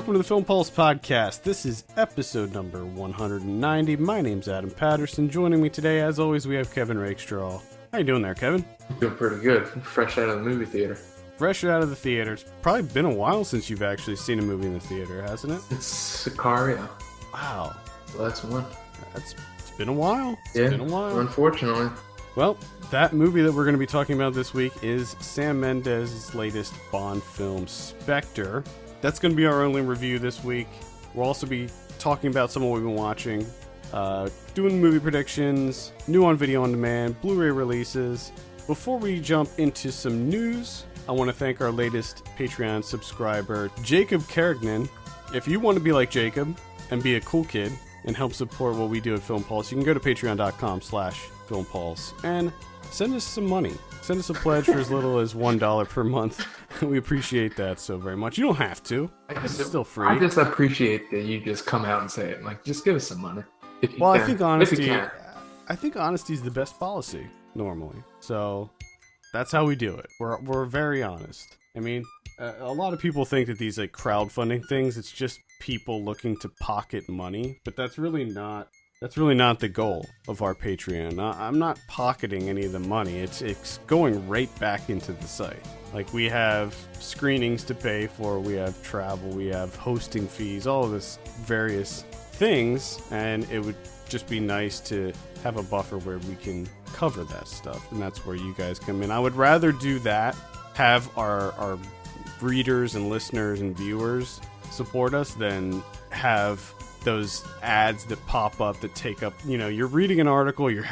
welcome to the Film Pulse Podcast. This is episode number 190. My name's Adam Patterson. Joining me today, as always, we have Kevin Rakestraw. How you doing there, Kevin? Doing pretty good. Fresh out of the movie theater. Fresh out of the theater. It's probably been a while since you've actually seen a movie in the theater, hasn't it? It's Sicario. Wow. Well, that's one. It's been a while. It's been a while. Unfortunately. Well, that movie that we're going to be talking about this week is Sam Mendes' latest Bond film, Spectre. That's going to be our only review this week. We'll also be talking about some of what we've been watching, doing movie predictions, new on video on demand, Blu-ray releases. Before we jump into some news, I want to thank our latest Patreon subscriber, Jacob Carignan. If you want to be like Jacob and be a cool kid and help support what we do at Film Pulse, you can go to patreon.com/filmpulse and send us some money. Send us a pledge for as little as $1 per month. We appreciate that so very much. You don't have to. It's still free. I just appreciate that you just come out and say it. Like, just give us some money. If you well, can. I think honesty is the best policy normally. So that's how we do it. We're very honest. I mean, a lot of people think that these like crowdfunding things, it's just people looking to pocket money, but that's really not the goal of our Patreon. I'm not pocketing any of the money. It's going right back into the site. Like, we have screenings to pay for, we have travel, we have hosting fees, all of this various things, and it would just be nice to have a buffer where we can cover that stuff, and that's where you guys come in. I would rather do that, have our readers and listeners and viewers support us, than have those ads that pop up that take up, you're reading an article, you're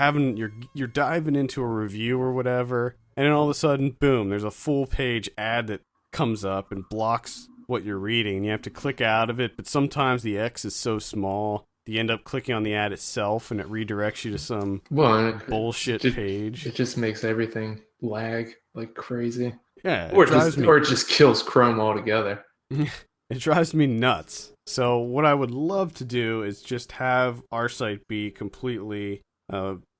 diving into a review or whatever, and then all of a sudden, boom, there's a full page ad that comes up and blocks what you're reading, and you have to click out of it, but sometimes the X is so small, you end up clicking on the ad itself, and it redirects you to some bullshit page. It just makes everything lag like crazy. Yeah. Or it just kills Chrome altogether. It drives me nuts. So what I would love to do is just have our site be completely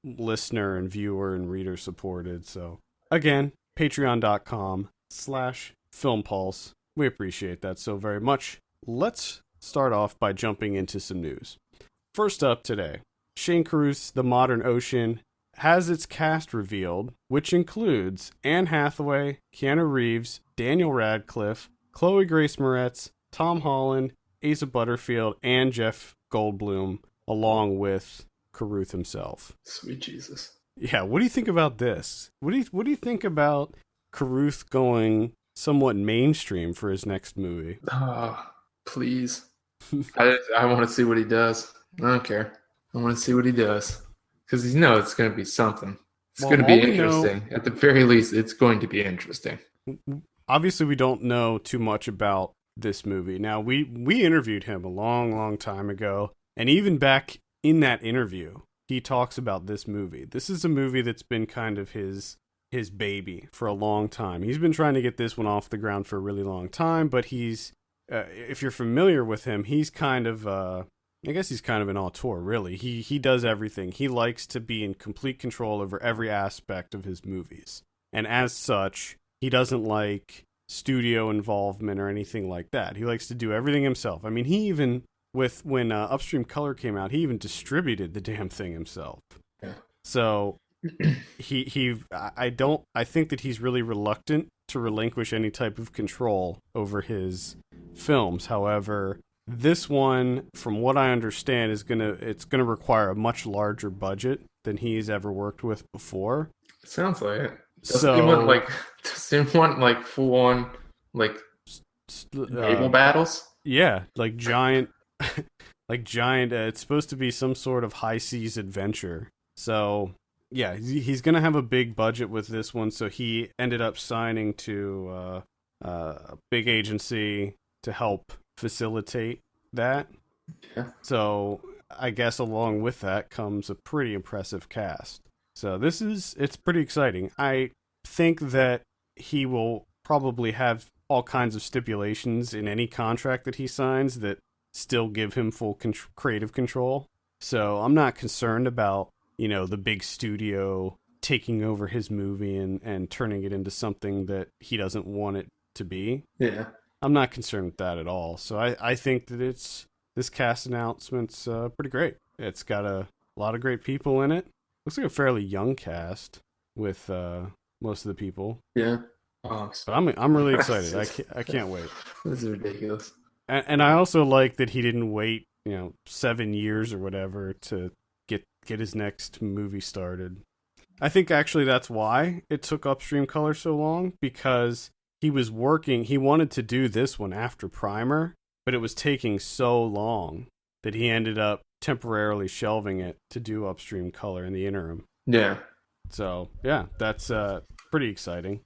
listener and viewer and reader supported. So again, patreon.com/filmpulse. We appreciate that so very much. Let's start off by jumping into some news. First up today, Shane Carruth's The Modern Ocean has its cast revealed, which includes Anne Hathaway, Keanu Reeves, Daniel Radcliffe, Chloe Grace Moretz, Tom Holland, Asa Butterfield, and Jeff Goldblum, along with Carruth himself. Sweet Jesus. Yeah, what do you think about this? What do you think about Carruth going somewhat mainstream for his next movie? Please. I want to see what he does. I don't care. I want to see what he does. Because it's going to be something. It's going to be interesting. At the very least, it's going to be interesting. Obviously, we don't know too much about this movie. Now, we interviewed him a long, long time ago, and even back in that interview, he talks about this movie. This is a movie that's been kind of his baby for a long time. He's been trying to get this one off the ground for a really long time, but he's, if you're familiar with him, he's kind of, I guess he's kind of an auteur, really. He does everything. He likes to be in complete control over every aspect of his movies. And as such, he doesn't like studio involvement or anything like that. He likes to do everything himself. I mean, he even, when Upstream Color came out, he even distributed the damn thing himself. Yeah. So I think that he's really reluctant to relinquish any type of control over his films. However, this one, from what I understand, it's gonna require a much larger budget than he's ever worked with before. It sounds like it. Does he want full on naval battles? Yeah, like giant, it's supposed to be some sort of high seas adventure. So yeah, he's gonna have a big budget with this one. So he ended up signing to a big agency to help facilitate that. Yeah. So I guess along with that comes a pretty impressive cast. So it's pretty exciting. I think that he will probably have all kinds of stipulations in any contract that he signs that still give him full creative control. So I'm not concerned about, the big studio taking over his movie and turning it into something that he doesn't want it to be. Yeah. I'm not concerned with that at all. So I think that this cast announcement's pretty great. It's got a lot of great people in it. Looks like a fairly young cast with most of the people. Yeah. But I'm really excited. I can't wait. This is ridiculous. And I also like that he didn't wait, 7 years or whatever to get his next movie started. I think actually that's why it took Upstream Color so long, because he wanted to do this one after Primer, but it was taking so long that he ended up temporarily shelving it to do Upstream Color in the interim. Yeah. So, yeah, that's pretty exciting.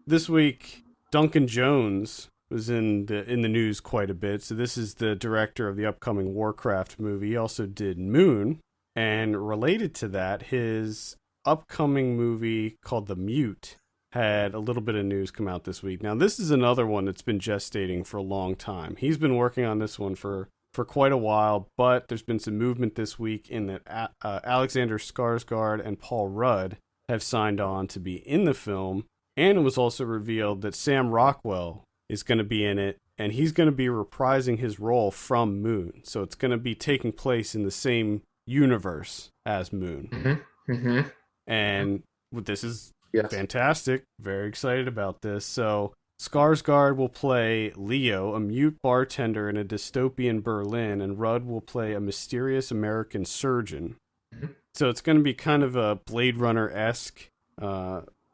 This week, Duncan Jones was in the news quite a bit. So this is the director of the upcoming Warcraft movie. He also did Moon, and related to that, his upcoming movie called The Mute had a little bit of news come out this week. Now, this is another one that's been gestating for a long time. He's been working on this one for quite a while, but there's been some movement this week in that Alexander Skarsgård and Paul Rudd have signed on to be in the film, and it was also revealed that Sam Rockwell is going to be in it, and he's going to be reprising his role from Moon. So it's going to be taking place in the same universe as Moon. Mm-hmm. Mm-hmm. And this is fantastic. Very excited about this. So Skarsgård will play Leo, a mute bartender in a dystopian Berlin, and Rudd will play a mysterious American surgeon. Mm-hmm. So it's going to be kind of a Blade Runner-esque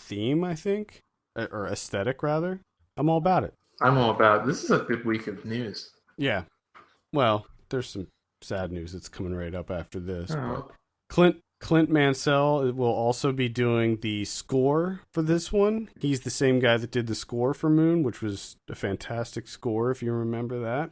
theme, I think, or aesthetic, rather. I'm all about it. I'm all about it. This is a good week of news. Yeah. Well, there's some sad news that's coming right up after this. Oh. But Clint Mansell will also be doing the score for this one. He's the same guy that did the score for Moon, which was a fantastic score, if you remember that.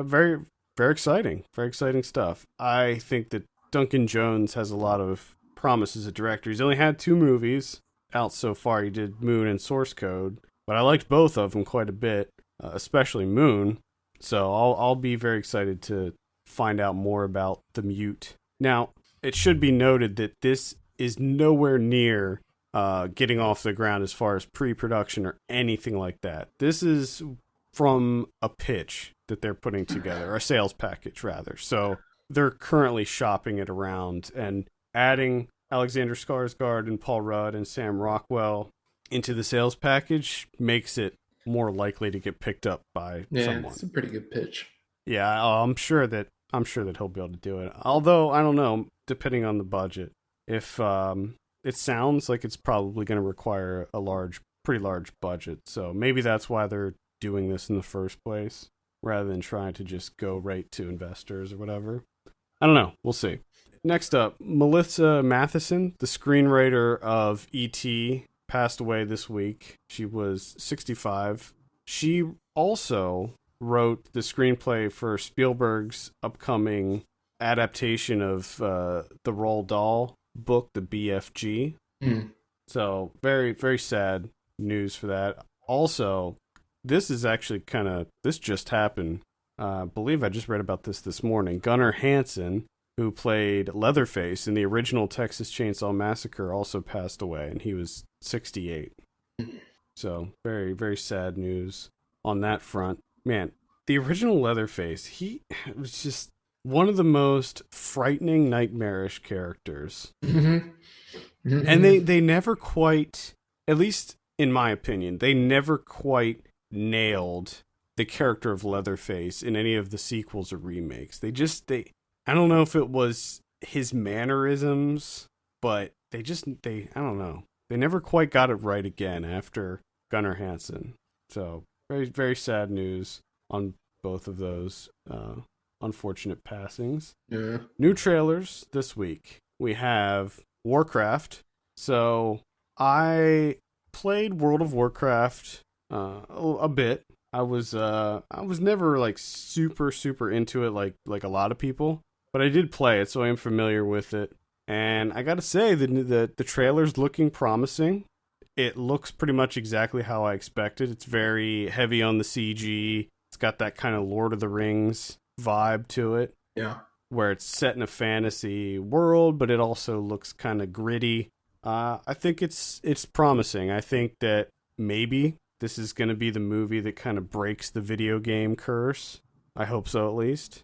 Very, very exciting. Very exciting stuff. I think that Duncan Jones has a lot of promise as a director. He's only had 2 movies out so far. He did Moon and Source Code, but I liked both of them quite a bit, especially Moon. So I'll be very excited to find out more about The Mute. Now, it should be noted that this is nowhere near getting off the ground as far as pre-production or anything like that. This is from a pitch that they're putting together, a sales package rather. So they're currently shopping it around, and adding Alexander Skarsgård and Paul Rudd and Sam Rockwell into the sales package makes it more likely to get picked up by someone. Yeah, it's a pretty good pitch. Yeah, I'm sure that he'll be able to do it. Although, I don't know, depending on the budget. If it sounds like it's probably going to require a pretty large budget. So maybe that's why they're doing this in the first place, rather than trying to just go right to investors or whatever. I don't know. We'll see. Next up, Melissa Matheson, the screenwriter of E.T., passed away this week. She was 65. She also wrote the screenplay for Spielberg's upcoming adaptation of the Roald Dahl book, the BFG. Mm. So very, very sad news for that. Also, this is actually this just happened. I believe I just read about this morning. Gunnar Hansen, who played Leatherface in the original Texas Chainsaw Massacre, also passed away, and he was 68. So very, very sad news on that front. Man, the original Leatherface, he was just one of the most frightening, nightmarish characters. Mm-hmm. Mm-hmm. And they never quite, at least in my opinion, they never quite nailed the character of Leatherface in any of the sequels or remakes. I don't know if it was his mannerisms, but I don't know. They never quite got it right again after Gunnar Hansen. So very, very sad news on both of those unfortunate passings. Yeah. New trailers this week. We have Warcraft. So I played World of Warcraft a bit. I was never like super into it like a lot of people, but I did play it, so I am familiar with it. And I gotta say, the trailer's looking promising. It looks pretty much exactly how I expected. It's very heavy on the CG. It's got that kind of Lord of the Rings vibe to it. Yeah. Where it's set in a fantasy world, but it also looks kind of gritty. I think it's promising. I think that maybe this is going to be the movie that kind of breaks the video game curse. I hope so, at least.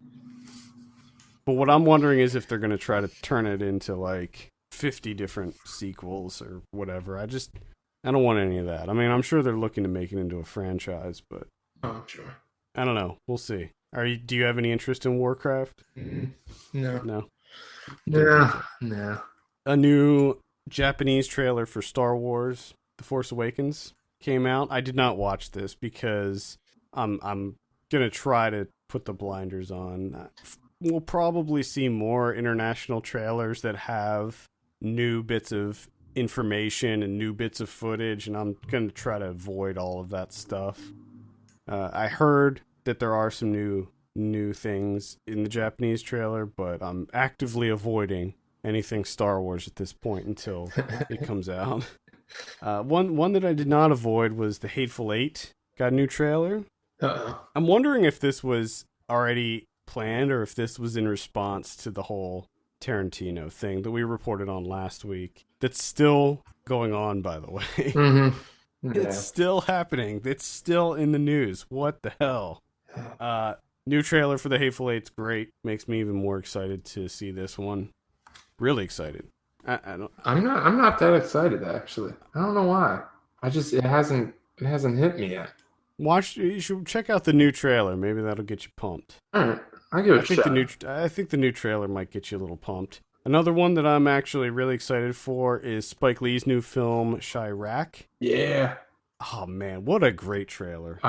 But what I'm wondering is if they're going to try to turn it into like 50 different sequels or whatever. I don't want any of that. I mean, I'm sure they're looking to make it into a franchise, but I'm sure. I don't know. We'll see. Do you have any interest in Warcraft? No. No. A new Japanese trailer for Star Wars The Force Awakens came out. I did not watch this because I'm gonna try to put the blinders on. We'll probably see more international trailers that have new bits of information and new bits of footage, and I'm gonna try to avoid all of that stuff. I heard that there are some new things in the Japanese trailer, but I'm actively avoiding anything Star Wars at this point until it comes out. One that I did not avoid was The Hateful Eight. Got a new trailer. I'm wondering if this was already planned or if this was in response to the whole Tarantino thing that we reported on last week. That's still going on, by the way. Mm-hmm. Yeah. It's still happening. It's still in the news. What the hell? New trailer for The Hateful Eight's great. Makes me even more excited to see this one. Really excited. I'm not that excited actually. I don't know why. It hasn't hit me yet. You should check out the new trailer. Maybe that'll get you pumped. All right, I'll give it a shot. I think the new trailer might get you a little pumped. Another one that I'm actually really excited for is Spike Lee's new film, Chirac. Yeah. Oh man, what a great trailer!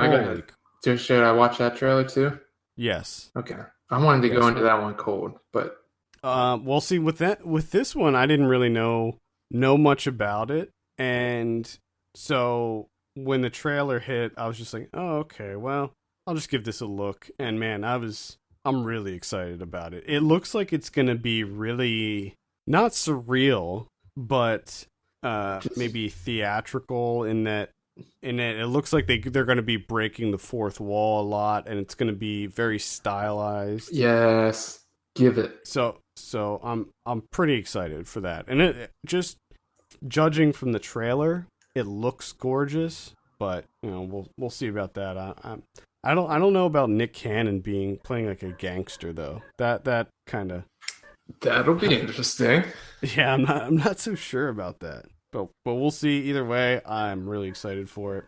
Should I watch that trailer too? Yes. Okay. I wanted to go into that one cold, but we'll see. With this one, I didn't really know much about it, and so when the trailer hit, I was just like, oh, okay, well, I'll just give this a look. And man, I'm really excited about it. It looks like it's gonna be really not surreal, but maybe theatrical in that it looks like they're going to be breaking the fourth wall a lot, and it's going to be very stylized. Yes, give it. So I'm pretty excited for that. And it just judging from the trailer, it looks gorgeous, but we'll see about that. I don't know about Nick Cannon playing like a gangster though. That kind of that'll be interesting. Yeah, I'm not so sure about that. But we'll see. Either way, I'm really excited for it.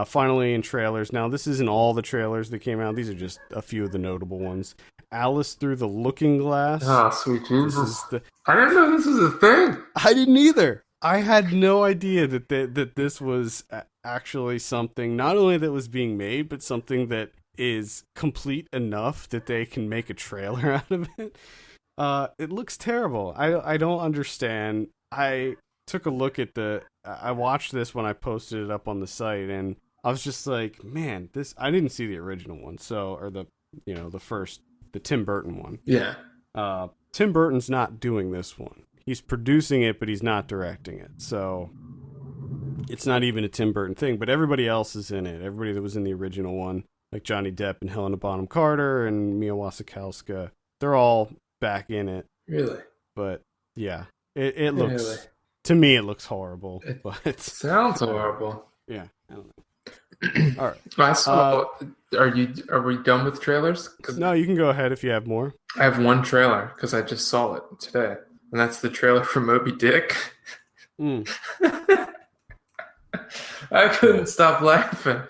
Finally, in trailers. Now, this isn't all the trailers that came out. These are just a few of the notable ones. Alice Through the Looking Glass. Oh, sweet Jesus. I didn't know this was a thing. I didn't either. I had no idea that this was actually something, not only that was being made, but something that is complete enough that they can make a trailer out of it. It looks terrible. I don't understand. I took a look at I watched this when I posted it up on the site, and I was just like, man, I didn't see the original one, or the Tim Burton one. Yeah. Tim Burton's not doing this one. He's producing it, but he's not directing it. So it's not even a Tim Burton thing, but everybody else is in it. Everybody that was in the original one, like Johnny Depp and Helena Bonham Carter and Mia Wasikowska, they're all back in it. Really? But yeah, it looks... Really? To me, it looks horrible. But sounds horrible. Yeah, I don't know. All right. I saw. Are we done with trailers? No, you can go ahead if you have more. I have one trailer because I just saw it today, and that's the trailer for Moby Dick. I couldn't stop laughing.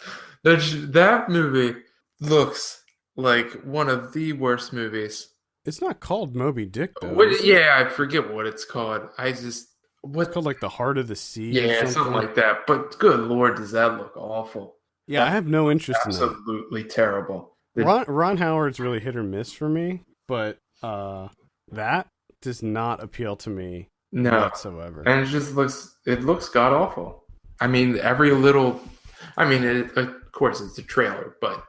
That movie looks like one of the worst movies. It's not called Moby Dick, though. Yeah, I forget what it's called. What's called like The Heart of the Sea? Yeah, something like that. But good Lord, does that look awful? Yeah, I have no interest in that. Absolutely terrible. Ron Howard's really hit or miss for me, but that does not appeal to me whatsoever. And it looks god awful. I mean, of course it's a trailer, but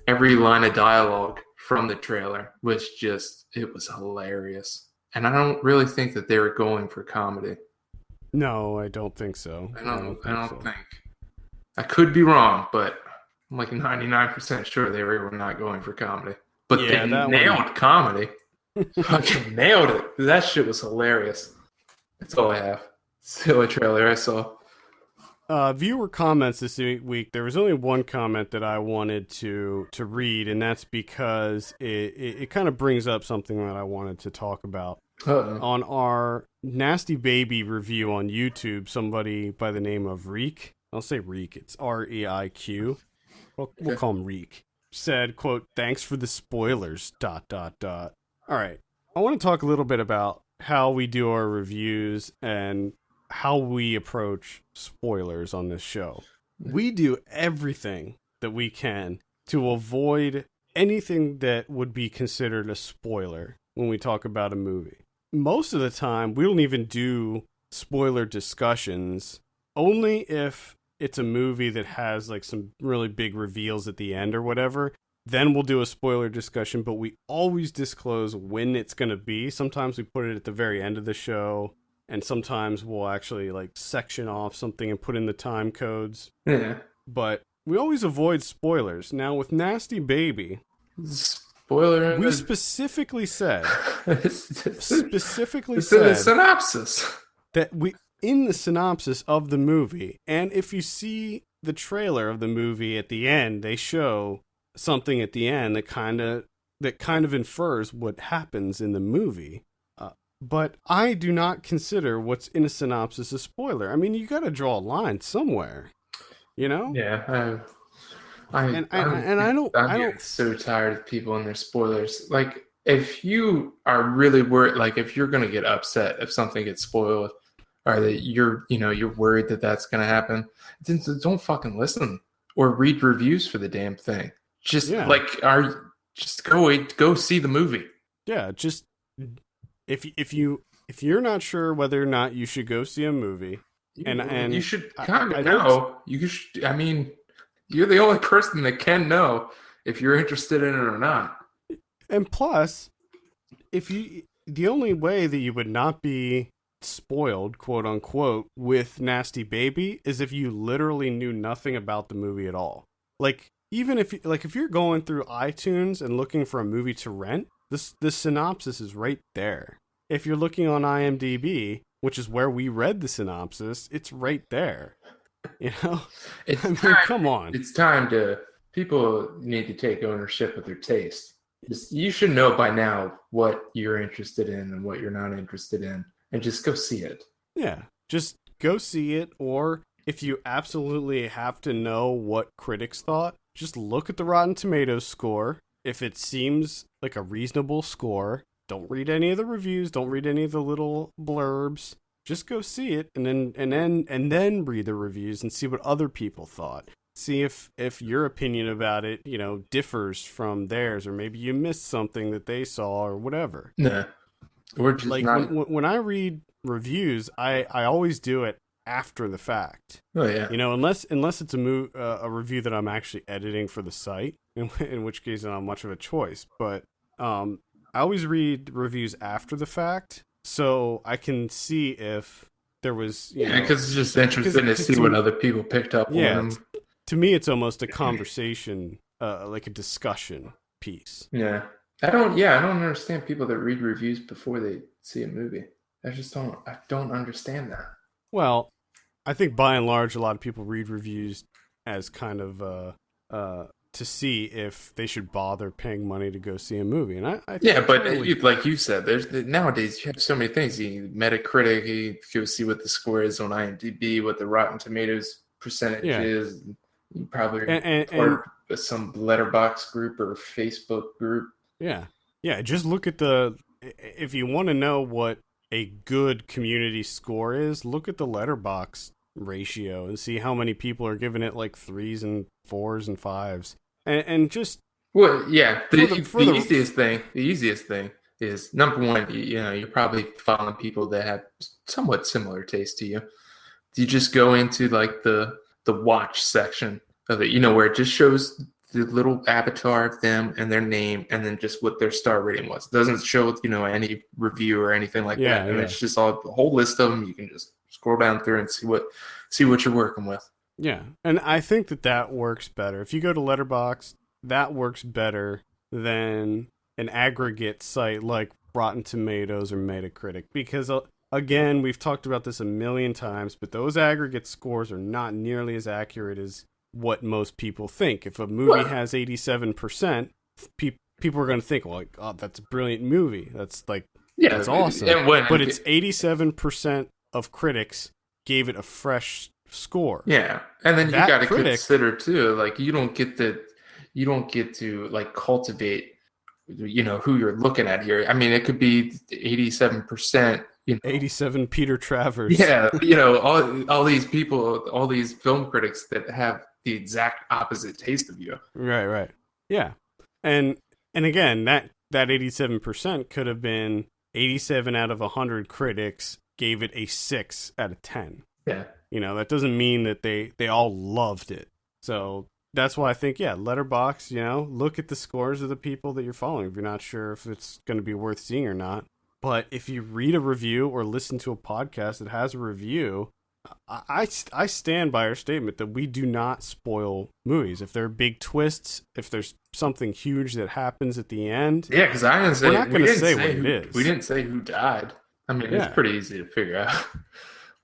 every line of dialogue from the trailer was it was hilarious. And I don't really think that they were going for comedy. No, I don't think so. I don't think. I could be wrong, but I'm like 99% sure they were not going for comedy. But they nailed comedy. Fucking nailed it. That shit was hilarious. That's all I have. Silly trailer I saw. viewer comments this week. There was only one comment that I wanted to read, and that's because it kind of brings up something that I wanted to talk about. Uh-oh. On our Nasty Baby review on YouTube, somebody by the name of Reek, I'll say Reek, it's Reiq, we'll call him Reek, said, quote, "Thanks for the spoilers, ... All right, I want to talk a little bit about how we do our reviews and how we approach spoilers on this show. We do everything that we can to avoid anything that would be considered a spoiler when we talk about a movie. Most of the time, we don't even do spoiler discussions, only if it's a movie that has like some really big reveals at the end or whatever. Then we'll do a spoiler discussion, but we always disclose when it's going to be. Sometimes we put it at the very end of the show, and sometimes we'll actually like section off something and put in the time codes. Yeah. But we always avoid spoilers. Now with Nasty Baby, spoiler. We specifically said It's in the said synopsis that we in the synopsis of the movie, and if you see the trailer of the movie at the end, they show something at the end that kind of infers what happens in the movie. But I do not consider what's in a synopsis a spoiler. I mean, you got to draw a line somewhere, you know? Yeah. I'm so tired of people and their spoilers. Like, if you are really worried, like if you're going to get upset if something gets spoiled, or that you're worried that that's going to happen, then don't fucking listen or read reviews for the damn thing. Just go see the movie. Yeah, just if you're not sure whether or not you should go see a movie, and you should kind of know. You should. I mean, you're the only person that can know if you're interested in it or not. And plus, the only way that you would not be spoiled, quote unquote, with Nasty Baby is if you literally knew nothing about the movie at all. Like, even if you're going through iTunes and looking for a movie to rent, the synopsis is right there. If you're looking on IMDb, which is where we read the synopsis, it's right there. You know? Come on. It's time people need to take ownership of their taste. You should know by now what you're interested in and what you're not interested in, and just go see it. Yeah, just go see it, or if you absolutely have to know what critics thought, just look at the Rotten Tomatoes score. If it seems like a reasonable score, don't read any of the reviews, don't read any of the little blurbs. Just go see it and then read the reviews and see what other people thought. See if your opinion about it, differs from theirs, or maybe you missed something that they saw or whatever. Nah. When I read reviews, I always do it after the fact. Oh yeah. Unless it's a review that I'm actually editing for the site, in which case I don't have much of a choice. But I always read reviews after the fact, so I can see if there was because it's just interesting to see what other people picked up on. To me, it's almost a conversation, like a discussion piece. Yeah. I don't understand people that read reviews before they see a movie. I don't understand that. Well, I think by and large, a lot of people read reviews as kind of to see if they should bother paying money to go see a movie. And like you said, nowadays you have so many things. You Metacritic, you go see what the score is on IMDb, what the Rotten Tomatoes percentage is. You probably or some letterbox group or Facebook group. Yeah. Just look at if you want to know what a good community score is, look at the letterbox ratio and see how many people are giving it like 3s and 4s and 5s. And just the easiest thing is, number one, you're probably following people that have somewhat similar taste to you. You just go into like the watch section of it, where it just shows the little avatar of them and their name, and then just what their star rating was. It doesn't show any review or anything like that, and it's just a whole list of them. You can just scroll down through and see what you're working with. Yeah, and I think that works better. If you go to Letterboxd, that works better than an aggregate site like Rotten Tomatoes or Metacritic, because a again, we've talked about this a million times, but those aggregate scores are not nearly as accurate as what most people think. If a movie has 87%, people are going to think, well, like, oh, that's a brilliant movie. That's like, that's awesome. But it's 87% of critics gave it a fresh score. Yeah, and then you got to consider too, like you don't get to like cultivate, who you're looking at here. I mean, it could be 87%. 87 Peter Travers. Yeah, all these people, all these film critics that have the exact opposite taste of you. Right. Yeah, and again, that 87% could have been 87 out of 100 critics gave it a 6 out of 10. Yeah. That doesn't mean that they all loved it. So that's why I think, Letterboxd, look at the scores of the people that you're following if you're not sure if it's going to be worth seeing or not. But if you read a review or listen to a podcast that has a review, I stand by our statement that we do not spoil movies. If there are big twists, if there's something huge that happens at the end. Yeah, because we're not going to say what it is. We didn't say who died. I mean, it's pretty easy to figure out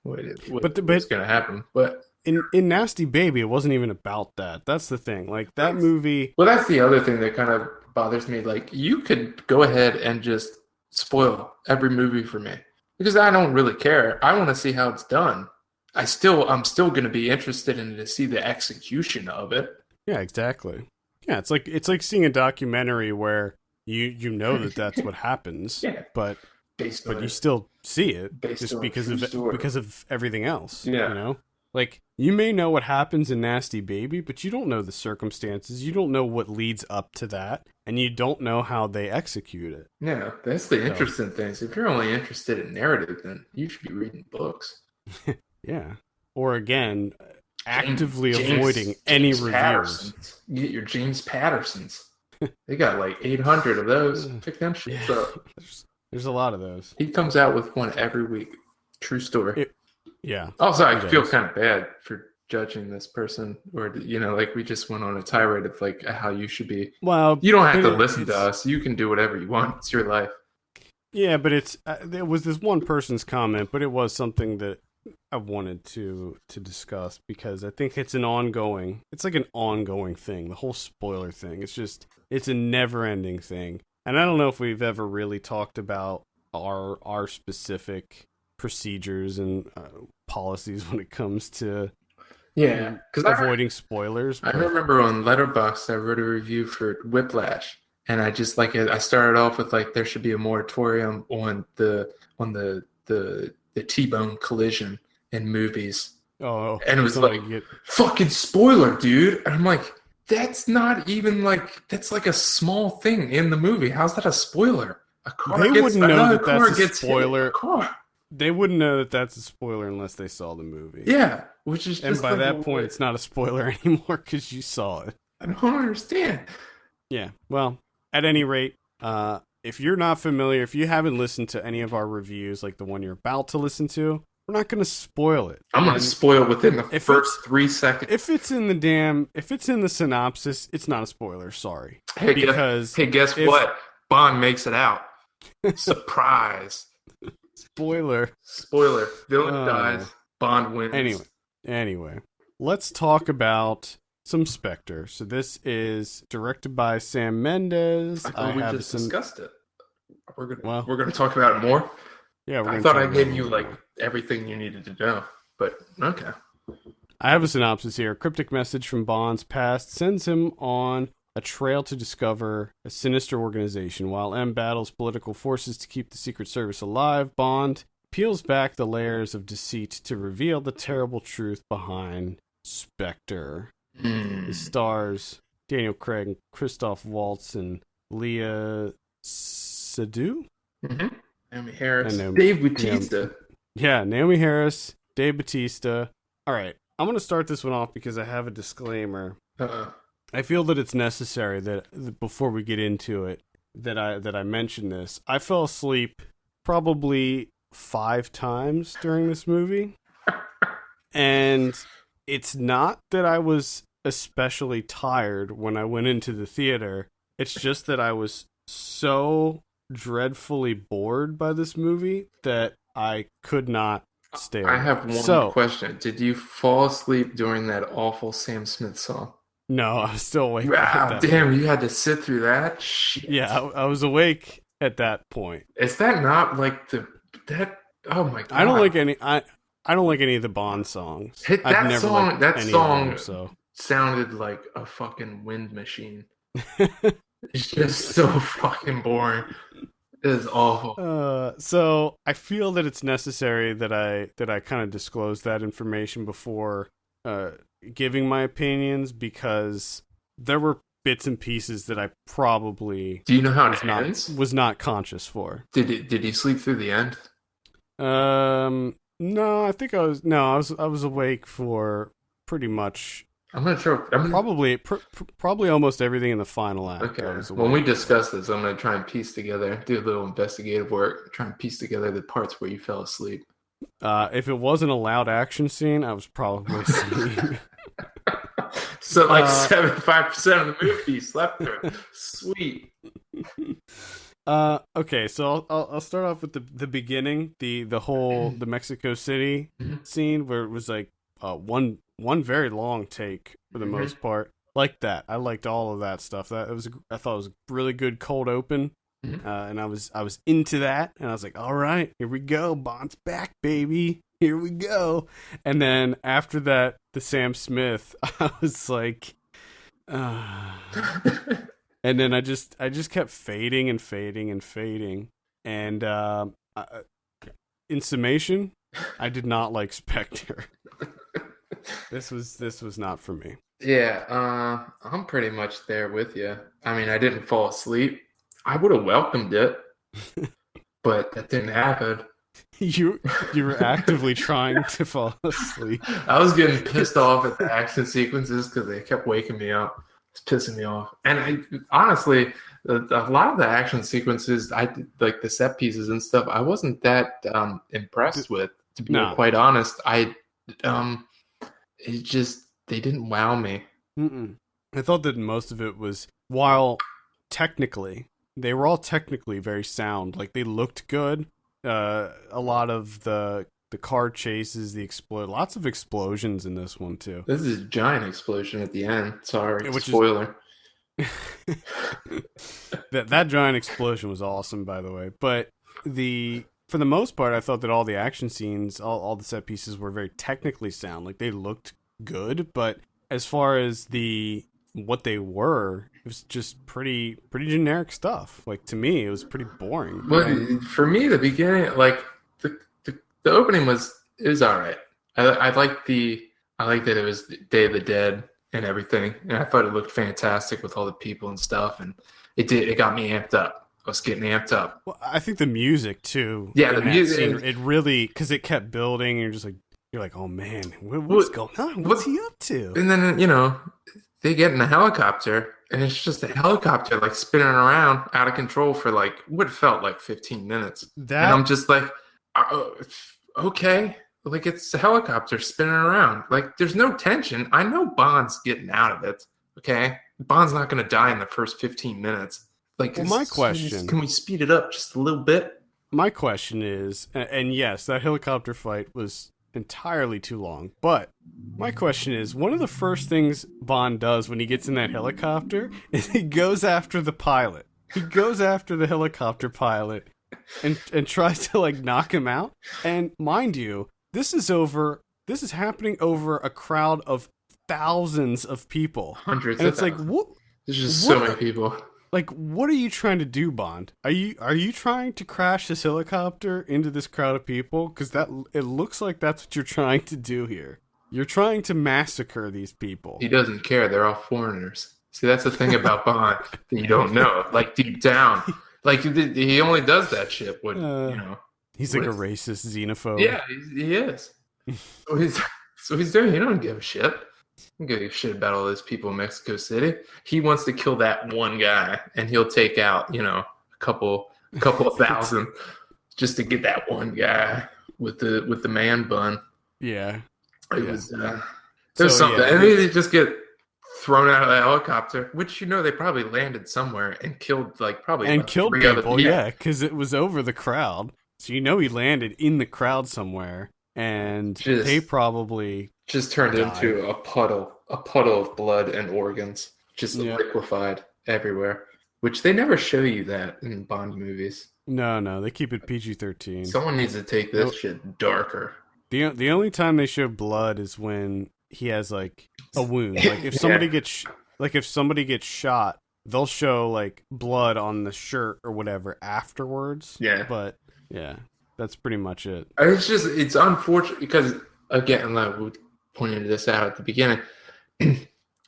what's going to happen. But in Nasty Baby, it wasn't even about that. That's the thing. Like, that movie... Well, that's the other thing that kind of bothers me. Like, you could go ahead and just spoil every movie for me. Because I don't really care. I want to see how it's done. I'm still going to be interested in to see the execution of it. Yeah, exactly. Yeah, it's like seeing a documentary where you know that's what happens, but you still see it just because of everything else. Yeah. Like, you may know what happens in Nasty Baby, but you don't know the circumstances. You don't know what leads up to that, and you don't know how they execute it. Yeah, that's the interesting thing. If you're only interested in narrative, then you should be reading books. Yeah. Or again, actively avoiding any reviews. You get your James Pattersons. They got like 800 of those. Pick them shits up. There's a lot of those. He comes out with one every week. True story. Also, I feel kind of bad for judging this person, or like we just went on a tirade of like how you should be. Well, you don't have to listen to us. You can do whatever you want. It's your life. Yeah, but there was this one person's comment, but it was something that I wanted to discuss because I think it's like an ongoing thing. The whole spoiler thing. It's a never-ending thing. And I don't know if we've ever really talked about our specific procedures and policies when it comes to avoiding spoilers. I remember on Letterboxd I wrote a review for Whiplash, and I just I started off with like there should be a moratorium on the T-bone collision in movies. Oh, and it was like fucking spoiler, dude. And I'm like, that's not even like that's like a small thing in the movie. How's that a spoiler? They wouldn't know that that's a spoiler. They wouldn't know that that's a spoiler unless they saw the movie. Yeah, which is just and by that point, it's not a spoiler anymore because you saw it. I don't understand. Yeah, well, at any rate, if you're not familiar, if you haven't listened to any of our reviews, like the one you're about to listen to, we're not going to spoil it. I'm going to spoil it within the first 3 seconds. If it's in the synopsis, it's not a spoiler. Sorry. Hey, guess what? Bond makes it out. Surprise. Spoiler. Villain dies. Bond wins. Anyway, let's talk about some Spectre. So this is directed by Sam Mendes. I thought we just discussed it. We're gonna talk about it more. Yeah, I thought I gave you like everything you needed to know, but okay. I have a synopsis here. A cryptic message from Bond's past sends him on a trail to discover a sinister organization. While M battles political forces to keep the Secret Service alive, Bond peels back the layers of deceit to reveal the terrible truth behind Spectre. It stars Daniel Craig, Christoph Waltz, and Leah Seydoux. Mm-hmm. Naomi Harris. Dave Bautista. Yeah, Naomi Harris, Dave Bautista. All right, I'm going to start this one off because I have a disclaimer. I feel that it's necessary that before we get into it, that I mention this. I fell asleep probably 5 times during this movie. And it's not that I was especially tired when I went into the theater. It's just that I was so dreadfully bored by this movie that I could not stay I awake. have one question. Did you fall asleep during that awful Sam Smith song? No, I was still awake Wow, at that damn, point. you had to sit through that? Shit. Yeah, I was awake at that point. Is that not like that? Oh my God. I don't like any. I don't like any of the Bond songs. Hit I've that never song. liked That any song of them, so. sounded like a fucking wind machine. It's just so fucking boring. It is awful. So I feel that it's necessary that I kind of disclose that information before giving my opinions, because there were bits and pieces that I probably Do you know how it ends? Was not conscious for. Did he sleep through the end? No, I think I was awake for pretty much. I'm not sure. Probably almost everything in the final act. Okay. When we discuss this, I'm going to try and piece together, do a little investigative work, try and piece together the parts where you fell asleep. If it wasn't a loud action scene, I was probably asleep. So like 75% of the movie you slept through. Sweet. Okay, so I'll start off with the beginning, the Mexico City scene where it was like one very long take for the most part. Like that. I liked all of that stuff. I thought it was a really good cold open. And I was into that, and I was like, all right, here we go, Bond's back, baby, here we go. And then after that, the Sam Smith, I was like, and then I just kept fading and fading and fading, and in summation, I did not like Spectre. This was not for me. Yeah, I'm pretty much there with you. I mean, I didn't fall asleep. I would have welcomed it, but that didn't happen. You were actively trying to fall asleep. I was getting pissed off at the action sequences because they kept waking me up. It's pissing me off. And honestly, a lot of the action sequences, like the set pieces and stuff, I wasn't that impressed with. To be quite honest, they didn't wow me. I thought that most of it was, while technically they were all technically very sound, like they looked good. A lot of the car chases, lots of explosions in this one too. This is a giant explosion at the end. Sorry, spoiler. That giant explosion was awesome, by the way. But for the most part, I thought that all the action scenes, all the set pieces were very technically sound. Like they looked good, but as far as what they were, it was just pretty generic stuff. Like to me, it was pretty boring. But for me, the beginning, like the opening was all right. I liked that it was Day of the Dead and everything, and I thought it looked fantastic with all the people and stuff, and it got me amped up. I was getting amped up. Well, I think the music too. Yeah, the music. It really, because it kept building, and you're like, oh man, what's going on? What's he up to? And then they get in a helicopter, and it's just a helicopter like spinning around out of control for like what felt like 15 minutes. And I'm just like, okay, like it's a helicopter spinning around. Like there's no tension. I know Bond's getting out of it. Okay, Bond's not going to die in the first 15 minutes. Like, well, my question: can we speed it up just a little bit? My question is, and yes, that helicopter fight was entirely too long, but my question is, one of the first things Bond does when he gets in that helicopter is he goes after the pilot. He goes after the helicopter pilot and tries to like knock him out. And mind you, this is happening over a crowd of thousands of people. Hundreds and of it's thousands. Like, what? There's just so many people. Like, what are you trying to do, Bond? Are you trying to crash this helicopter into this crowd of people? Because it looks like that's what you're trying to do here. You're trying to massacre these people. He doesn't care. They're all foreigners. See, that's the thing about Bond that you don't know. Like, deep down. Like, he only does that shit when, He's like a racist xenophobe. Yeah, he is. So he's doing. He don't give a shit. I don't give a shit about all those people in Mexico City. He wants to kill that one guy, and he'll take out, a couple of thousand just to get that one guy with the man bun. Yeah, there's something, and they just get thrown out of the helicopter, which they probably landed somewhere and killed killed people. Yeah, because it was over the crowd. So he landed in the crowd somewhere, and they probably just turned into a puddle of blood and organs, just liquefied everywhere. Which they never show you that in Bond movies. No, they keep it PG-13. Someone needs to take this shit darker. The only time they show blood is when he has like a wound. Like if somebody gets shot, they'll show like blood on the shirt or whatever afterwards. Yeah. But yeah, that's pretty much it. It's unfortunate because again, like we pointed this out at the beginning.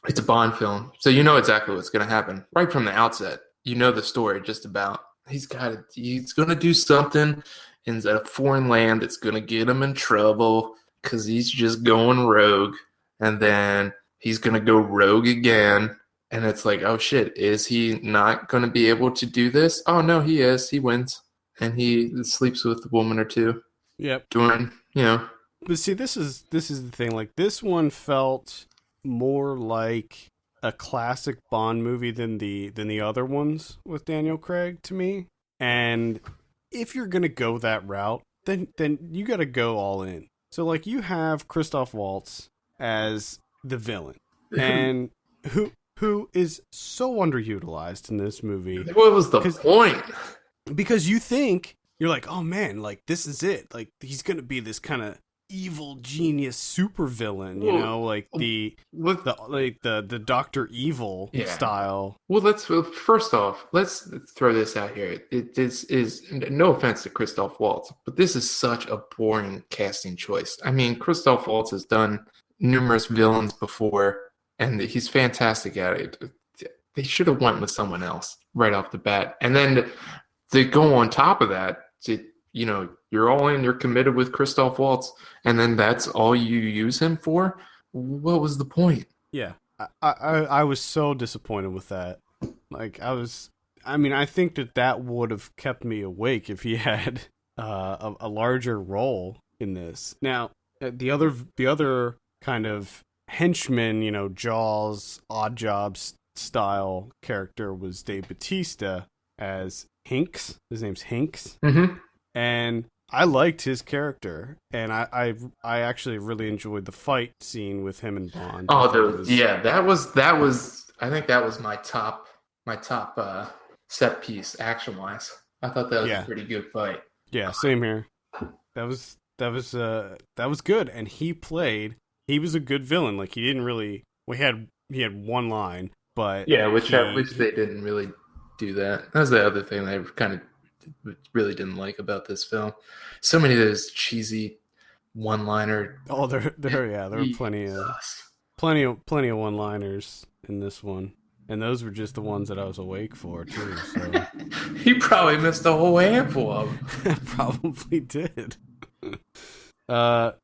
It's a Bond film, so you know exactly what's going to happen right from the outset. You know the story just about. He's going to do something in a foreign land that's going to get him in trouble because he's just going rogue, and then he's going to go rogue again, and it's like, oh shit, is he not going to be able to do this? Oh no, he is. He wins, and he sleeps with a woman or two. Yep. But see, this is the thing. Like this one felt more like a classic Bond movie than the other ones with Daniel Craig to me. And if you're gonna go that route, then you gotta go all in. So like you have Christoph Waltz as the villain, and who is so underutilized in this movie. What was the point? Because you're like, oh man, like this is it. Like he's gonna be this kind of evil genius super villain, like the Dr. Evil style. Well, first off, let's throw this out here. This is no offense to Christoph Waltz, but this is such a boring casting choice. I mean, Christoph Waltz has done numerous villains before, and he's fantastic at it. They should have went with someone else right off the bat, and then to go on top of that, you're all in, you're committed with Christoph Waltz, and then that's all you use him for? What was the point? Yeah, I was so disappointed with that. Like, I think that would have kept me awake if he had a larger role in this. Now, the other kind of henchman, Jaws, Odd Jobs style character was Dave Bautista as Hinks. His name's Hinks. Mm-hmm. And I liked his character, and I actually really enjoyed the fight scene with him and Bond. Oh, that was. I think that was my top set piece action wise. I thought that was a pretty good fight. Yeah, same here. That was good, and he was a good villain. Like he didn't really. He had one line, but which they didn't really do that. That was the other thing I kind of really didn't like about this film. So many of those cheesy one-liner. Oh, there were plenty of one-liners in this one, and those were just the ones that I was awake for too. So he probably missed a whole handful of them. Probably did. The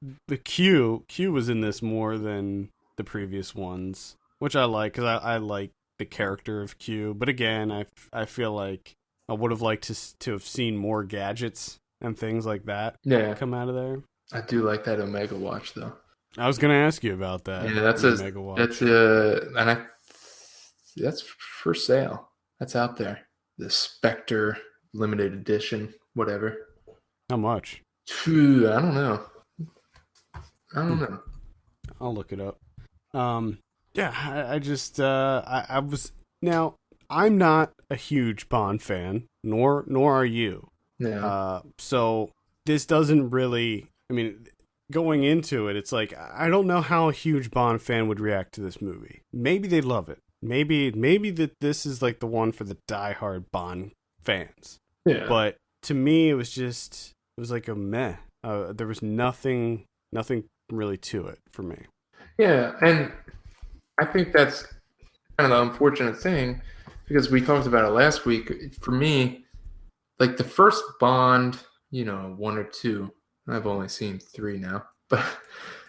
Q was in this more than the previous ones, which I like because I like the character of Q. But again, I feel like I would have liked to have seen more gadgets and things like that come out of there. I do like that Omega watch, though. I was going to ask you about that. Yeah, that's Omega watch. That's for sale. That's out there. The Spectre limited edition, whatever. How much? I don't know. I'll look it up. I just I was now. I'm not a huge Bond fan, nor are you. Yeah. So this doesn't really. I mean, going into it, it's like I don't know how a huge Bond fan would react to this movie. Maybe they'd love it. Maybe that this is like the one for the diehard Bond fans. Yeah. But to me, it was like a meh. There was nothing really to it for me. Yeah, and I think that's kind of the unfortunate thing. Because we talked about it last week, for me, like the first Bond, 1 or 2, I've only seen 3 now, but,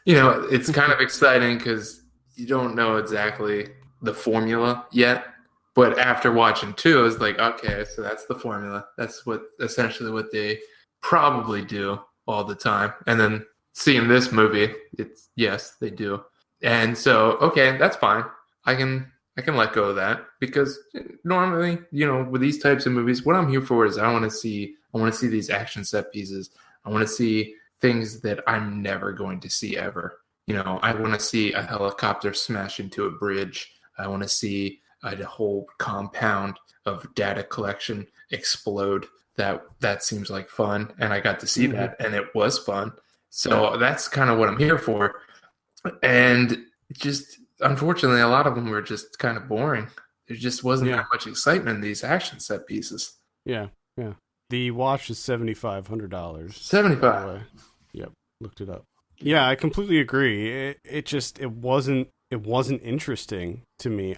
it's kind of exciting because you don't know exactly the formula yet. But after watching 2, I was like, okay, so that's the formula. That's essentially what they probably do all the time. And then seeing this movie, yes, they do. And so, okay, that's fine. I can let go of that because normally, with these types of movies, what I'm here for is I want to see I want to see these action set pieces. I want to see things that I'm never going to see ever. You know, I want to see a helicopter smash into a bridge. I want to see a whole compound of data collection explode. That seems like fun, and I got to see that, and it was fun. So that's kind of what I'm here for. And just unfortunately, a lot of them were just kind of boring. There just wasn't that much excitement in these action set pieces. Yeah. The watch is $7,500. $75. Yep, looked it up. Yeah, I completely agree. It wasn't interesting to me.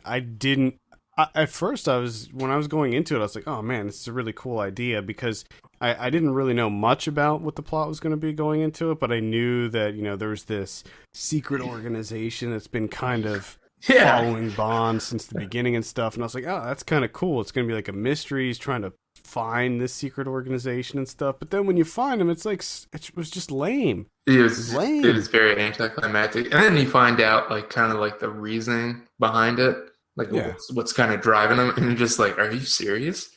At first, when I was going into it, I was like, oh man, this is a really cool idea, because I didn't really know much about what the plot was going to be going into it, but I knew that, you know, there's this secret organization that's been kind of following Bond since the beginning and stuff, and I was like, oh, that's kind of cool. It's going to be like a mystery. He's trying to find this secret organization and stuff, but then when you find him, it's like, it was just lame. It was lame. It was very anticlimactic, and then you find out like kind of like the reasoning behind it. Like, what's kind of driving them, and you're just like, are you serious?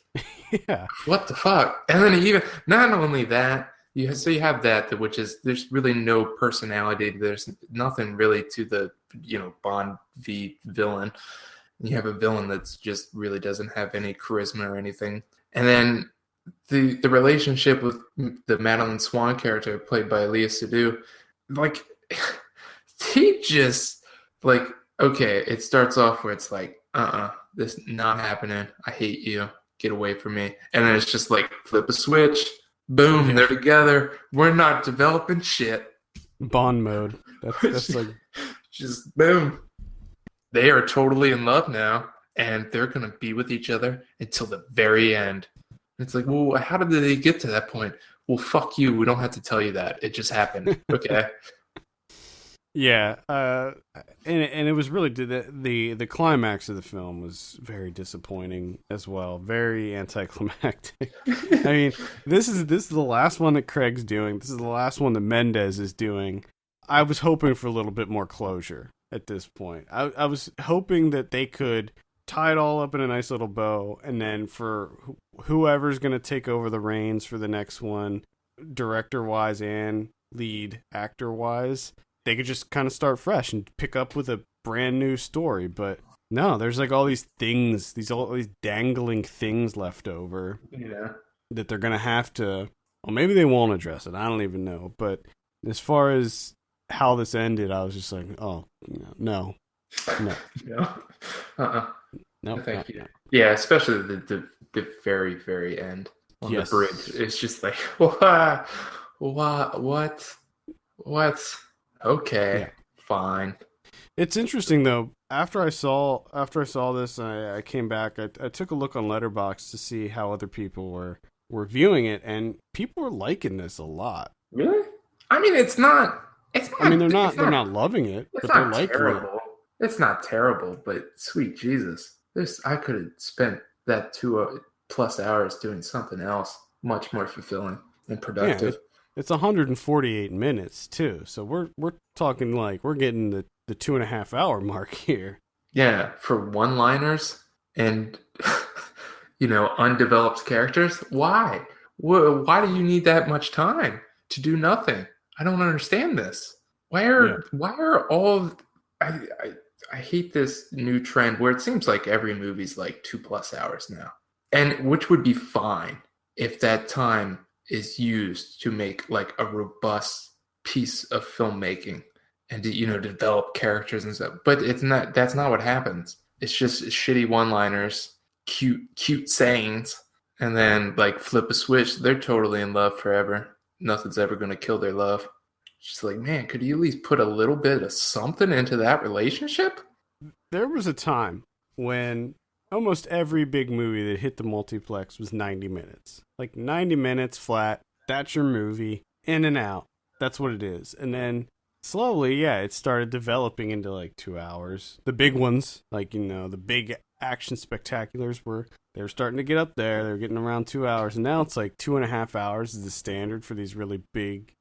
Yeah. What the fuck? And then even, not only that, you have that, which is, there's really no personality. There's nothing really to the, you know, Bond v villain. You have a villain that's just really doesn't have any charisma or anything. And then the relationship with the Madeline Swan character played by Leah Seydoux, like, he just, like, okay, it starts off where it's like, this not happening. I hate you. Get away from me. And then it's just like, flip a switch. Boom, they're together. We're not developing shit. Bond mode. That's like... Just boom. They are totally in love now, and they're going to be with each other until the very end. It's like, well, how did they get to that point? Well, fuck you. We don't have to tell you that. It just happened. Okay. Yeah, and it was really the climax of the film was very disappointing as well, very anticlimactic. I mean, this is the last one that Craig's doing. This is the last one that Mendes is doing. I was hoping for a little bit more closure at this point. I was hoping that they could tie it all up in a nice little bow, and then for whoever's going to take over the reins for the next one, director-wise and lead actor-wise, they could just kind of start fresh and pick up with a brand new story. But no, there's like all these things, all these dangling things left over that they're going to have to, well, maybe they won't address it. I don't even know. But as far as how this ended, I was just like, oh, no. No, thank you. Yeah, especially the very, very end on the bridge. It's just like, what? Okay, fine. It's interesting though. After I saw this, I came back. I took a look on Letterboxd to see how other people were viewing it, and people were liking this a lot. Really? I mean, it's not. I mean, they're not loving it, but they're liking it. It's not terrible, but sweet Jesus, I could have spent that 2+ hours doing something else much more fulfilling and productive. Yeah, it's 148 minutes too, so we're talking like we're getting the 2.5 hour mark here. Yeah, for one-liners and undeveloped characters. Why? Why do you need that much time to do nothing? I don't understand this. Why are all? I hate this new trend where it seems like every movie's like 2+ hours now, and which would be fine if that time is used to make like a robust piece of filmmaking and to develop characters and stuff. But it's not. That's not what happens. It's just shitty one-liners, cute sayings, and then like flip a switch. They're totally in love forever. Nothing's ever going to kill their love. Just like, man, could you at least put a little bit of something into that relationship? There was a time when almost every big movie that hit the multiplex was 90 minutes. Like 90 minutes flat. That's your movie. In and out. That's what it is. And then slowly, it started developing into like 2 hours. The big ones, like, the big action spectaculars were starting to get up there. They were getting around 2 hours. And now it's like 2.5 hours is the standard for these really big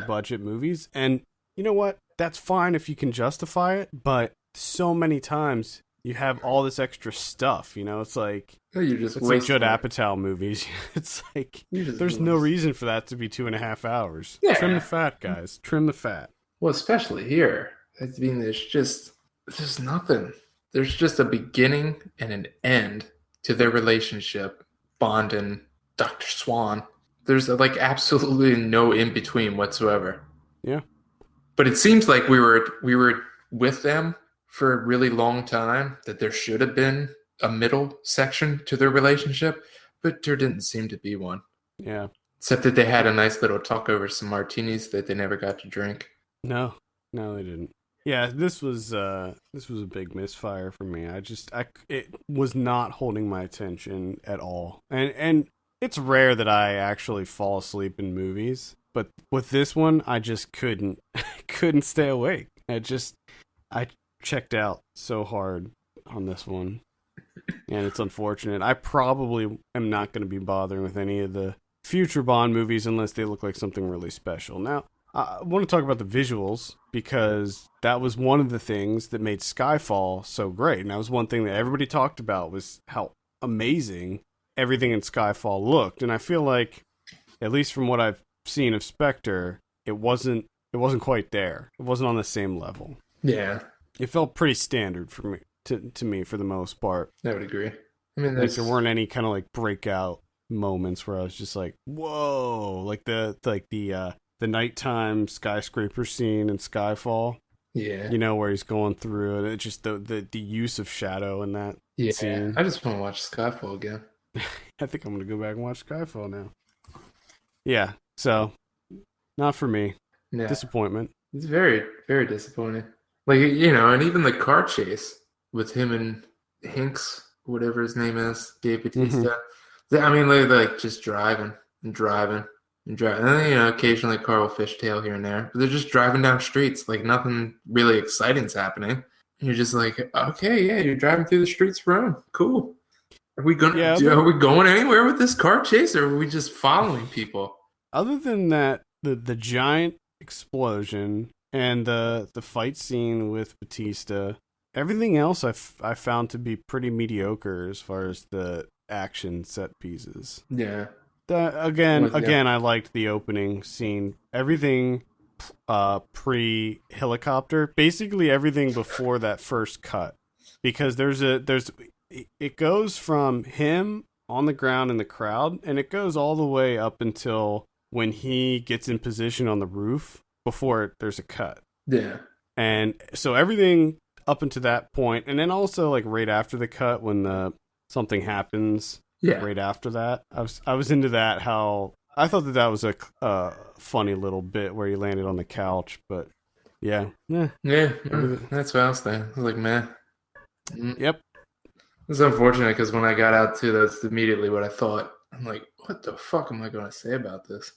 budget movies. And you know what? That's fine if you can justify it. But so many times you have all this extra stuff. It's like you're just it's like Judd Apatow movies. It's like there's no reason for that to be 2.5 hours. Yeah. Trim the fat, guys. Trim the fat. Well, especially here. I mean, there's nothing. There's just a beginning and an end to their relationship, Bond and Dr. Swan. There's like absolutely no in between whatsoever. Yeah. But it seems like we were with them for a really long time, that there should have been a middle section to their relationship, but there didn't seem to be one. Yeah. Except that they had a nice little talk over some martinis that they never got to drink. No, they didn't. Yeah, this was a big misfire for me. It was not holding my attention at all. And it's rare that I actually fall asleep in movies, but with this one, I just couldn't stay awake. I checked out so hard on this one, and it's unfortunate. I probably am not going to be bothering with any of the future Bond movies unless they look like something really special. Now, I want to talk about the visuals, because that was one of the things that made Skyfall so great. And that was one thing that everybody talked about, was how amazing everything in Skyfall looked. And I feel like, at least from what I've seen of Spectre, it wasn't quite there. It wasn't on the same level. Yeah. It felt pretty standard for me, to me, for the most part. I would agree. I mean, like there weren't any kind of like breakout moments where I was just like, whoa, like the nighttime skyscraper scene in Skyfall. Yeah. Where he's going through, and it's just the use of shadow in that scene. I just want to watch Skyfall again. I think I'm going to go back and watch Skyfall now. Yeah, so not for me. Yeah. Disappointment. It's very, very disappointing. Like, and even the car chase with him and Hinks, whatever his name is, Dave Bautista. Mm-hmm. I mean, they're like just driving and driving. And then, occasionally a car will fishtail here and there. But they're just driving down streets. Like, nothing really exciting's happening. And you're just like, okay, yeah, you're driving through the streets of Rome. Cool. Are we going anywhere with this car chase, or are we just following people? Other than that, the giant explosion and the fight scene with Bautista, everything else I found to be pretty mediocre as far as the action set pieces. Yeah. Again, I liked the opening scene. Everything pre-helicopter, basically everything before that first cut, because it goes from him on the ground in the crowd, and it goes all the way up until when he gets in position on the roof before there's a cut. Yeah. And so everything up until that point, and then also like right after the cut when something happens. Yeah. Right after that, I was into that. How I thought that was a funny little bit where he landed on the couch, but yeah. That's what I was thinking. I was like, man. Yep. It's unfortunate because when I got out to, that's immediately what I thought. I'm like, what the fuck am I going to say about this?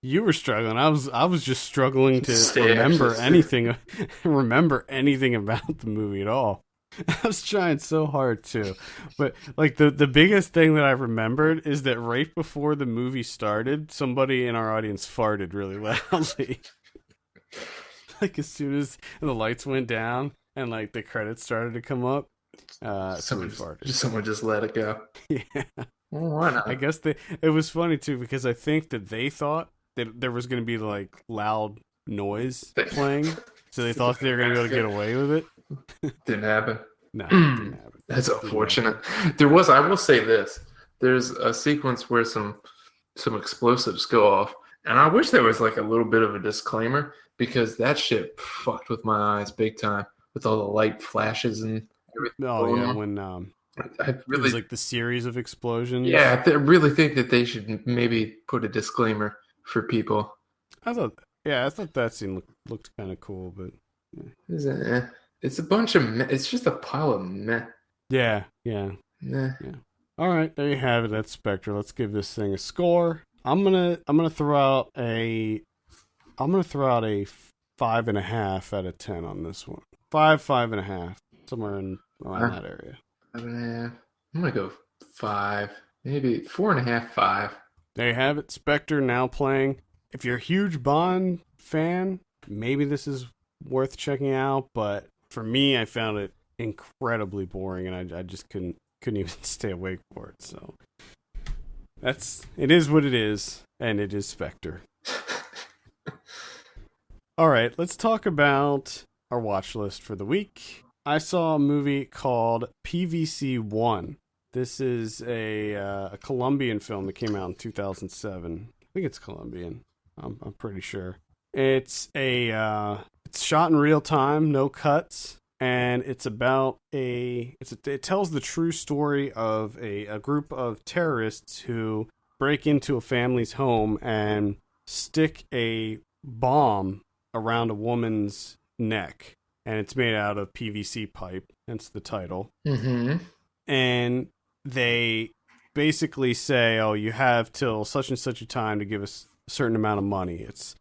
You were struggling. I was just struggling to remember anything about the movie at all. I was trying so hard too, but like the biggest thing that I remembered is that right before the movie started, somebody in our audience farted really loudly. Like as soon as the lights went down and like the credits started to come up, someone farted. Someone just let it go. Yeah. Well, why not? I guess it was funny too, because I think that they thought that there was going to be like loud noise playing, so they thought they were going to be able to get away with it. Didn't happen. No, it didn't happen. That's unfortunate. There was, I will say this, there's a sequence where some explosives go off, and I wish there was like a little bit of a disclaimer, because that shit fucked with my eyes big time with all the light flashes and everything. Oh yeah, when it was like the series of explosions. Yeah, I really think that they should maybe put a disclaimer for people. I thought that scene looked kind of cool, but it's a bunch of it's just a pile of meh. Yeah. Nah. Yeah. All right, there you have it. That's Spectre. Let's give this thing a score. I'm gonna throw out a 5.5 out of 10 on this one. 5.5, somewhere in around that area. 5.5. I'm gonna go 5, maybe 4.5, 5. There you have it. Spectre now playing. If you're a huge Bond fan, maybe this is worth checking out. But for me, I found it incredibly boring, and I just couldn't even stay awake for it. So it is what it is, and it is Spectre. All right, let's talk about our watch list for the week. I saw a movie called PVC-1. This is a Colombian film that came out in 2007. I think it's Colombian. I'm pretty sure. It's shot in real time, no cuts, and it's about it tells the true story of a group of terrorists who break into a family's home and stick a bomb around a woman's neck, and it's made out of PVC pipe. Hence the title. Mm-hmm. And they basically say, "Oh, you have till such and such a time to give us a certain amount of money." It's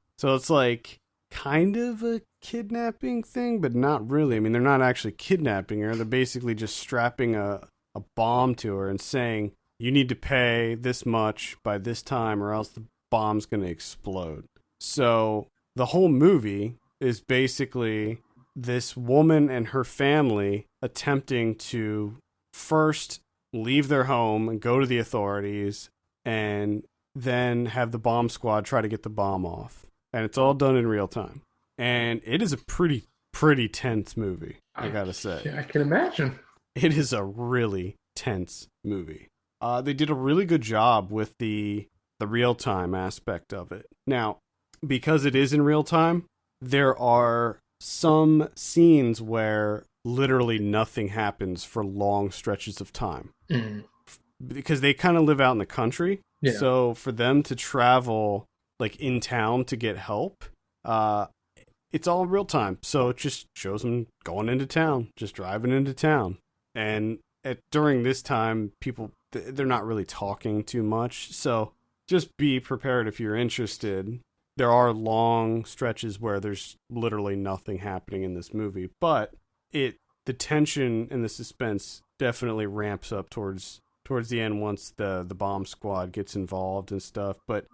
like kind of a kidnapping thing, but not really. I mean, they're not actually kidnapping her. They're basically just strapping a bomb to her and saying, "You need to pay this much by this time, or else the bomb's going to explode." So the whole movie is basically this woman and her family attempting to first leave their home and go to the authorities, and then have the bomb squad try to get the bomb off. And it's all done in real time. And it is a pretty tense movie, I gotta say. Yeah, I can imagine. It is a really tense movie. They did a really good job with the real-time aspect of it. Now, because it is in real time, there are some scenes where literally nothing happens for long stretches of time. Mm. Because they kind of live out in the country. Yeah. So for them to travel like in town to get help, it's all real time. So it just shows them going into town, just driving into town. And during this time, people, they're not really talking too much. So just be prepared if you're interested. There are long stretches where there's literally nothing happening in this movie, but the tension and the suspense definitely ramps up towards the end once the bomb squad gets involved and stuff. But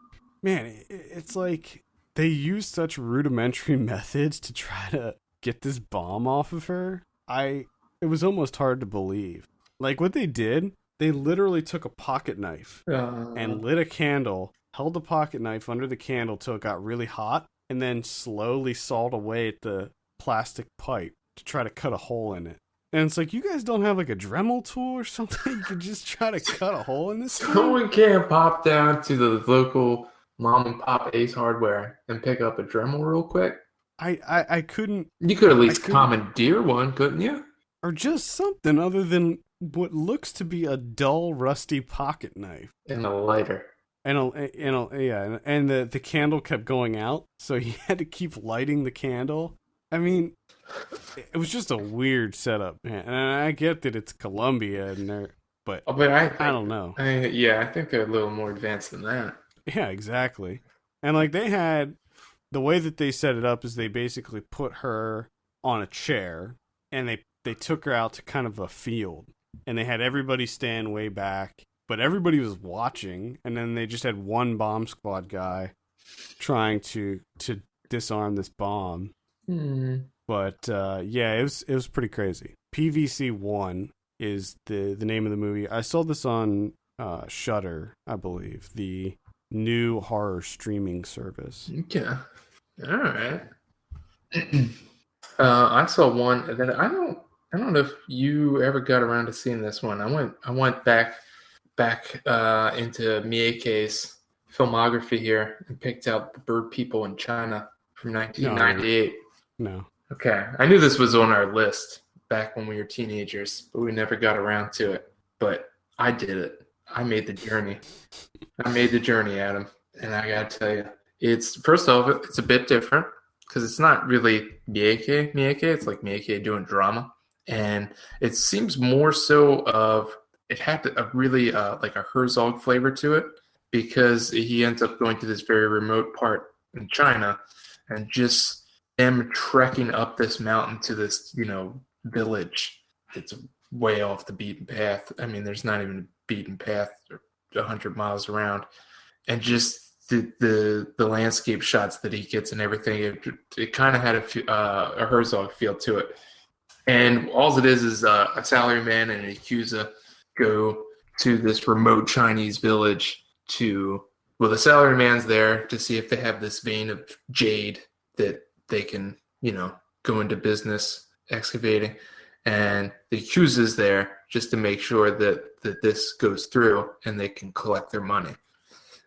man, it's like they use such rudimentary methods to try to get this bomb off of her. It was almost hard to believe. Like what they did, they literally took a pocket knife and lit a candle, held the pocket knife under the candle till it got really hot, and then slowly sawed away at the plastic pipe to try to cut a hole in it. And it's like, you guys don't have like a Dremel tool or something? You could just try to cut a hole in this thing? Someone can't pop down to the local mom and pop Ace Hardware and pick up a Dremel real quick? I couldn't. You could at least commandeer one, couldn't you? Or just something other than what looks to be a dull, rusty pocket knife. And a lighter. And the candle kept going out, so he had to keep lighting the candle. I mean, it was just a weird setup, man. And I get that it's Colombia, but I don't know. I think they're a little more advanced than that. Yeah, exactly. And like the way that they set it up is they basically put her on a chair, and they took her out to kind of a field, and they had everybody stand way back, but everybody was watching, and then they just had one bomb squad guy trying to disarm this bomb. Mm. But it was pretty crazy. PVC-1 is the name of the movie. I saw this on Shudder, I believe, the new horror streaming service. Okay, all right. I saw one, and then I don't know if you ever got around to seeing this one. I went back into Miike's filmography here and picked out The Bird People in China from 1998. No. Okay. I knew this was on our list back when we were teenagers, but we never got around to it. But I did it. I made the journey. Adam. And I gotta tell you, it's a bit different because it's not really Miike. It's like Miike doing drama. And it seems more so of, it had a really like a Herzog flavor to it, because he ends up going to this very remote part in China and just them trekking up this mountain to this, village that's way off the beaten path. I mean, there's not even a beaten path 100 miles around. And just the landscape shots that he gets and everything, it kind of had a Herzog feel to it. And all it is a salaryman and an Yakuza go to this remote Chinese village to, well, the salaryman's there to see if they have this vein of jade that they can, go into business excavating. And the Yakuza's there just to make sure that this goes through and they can collect their money.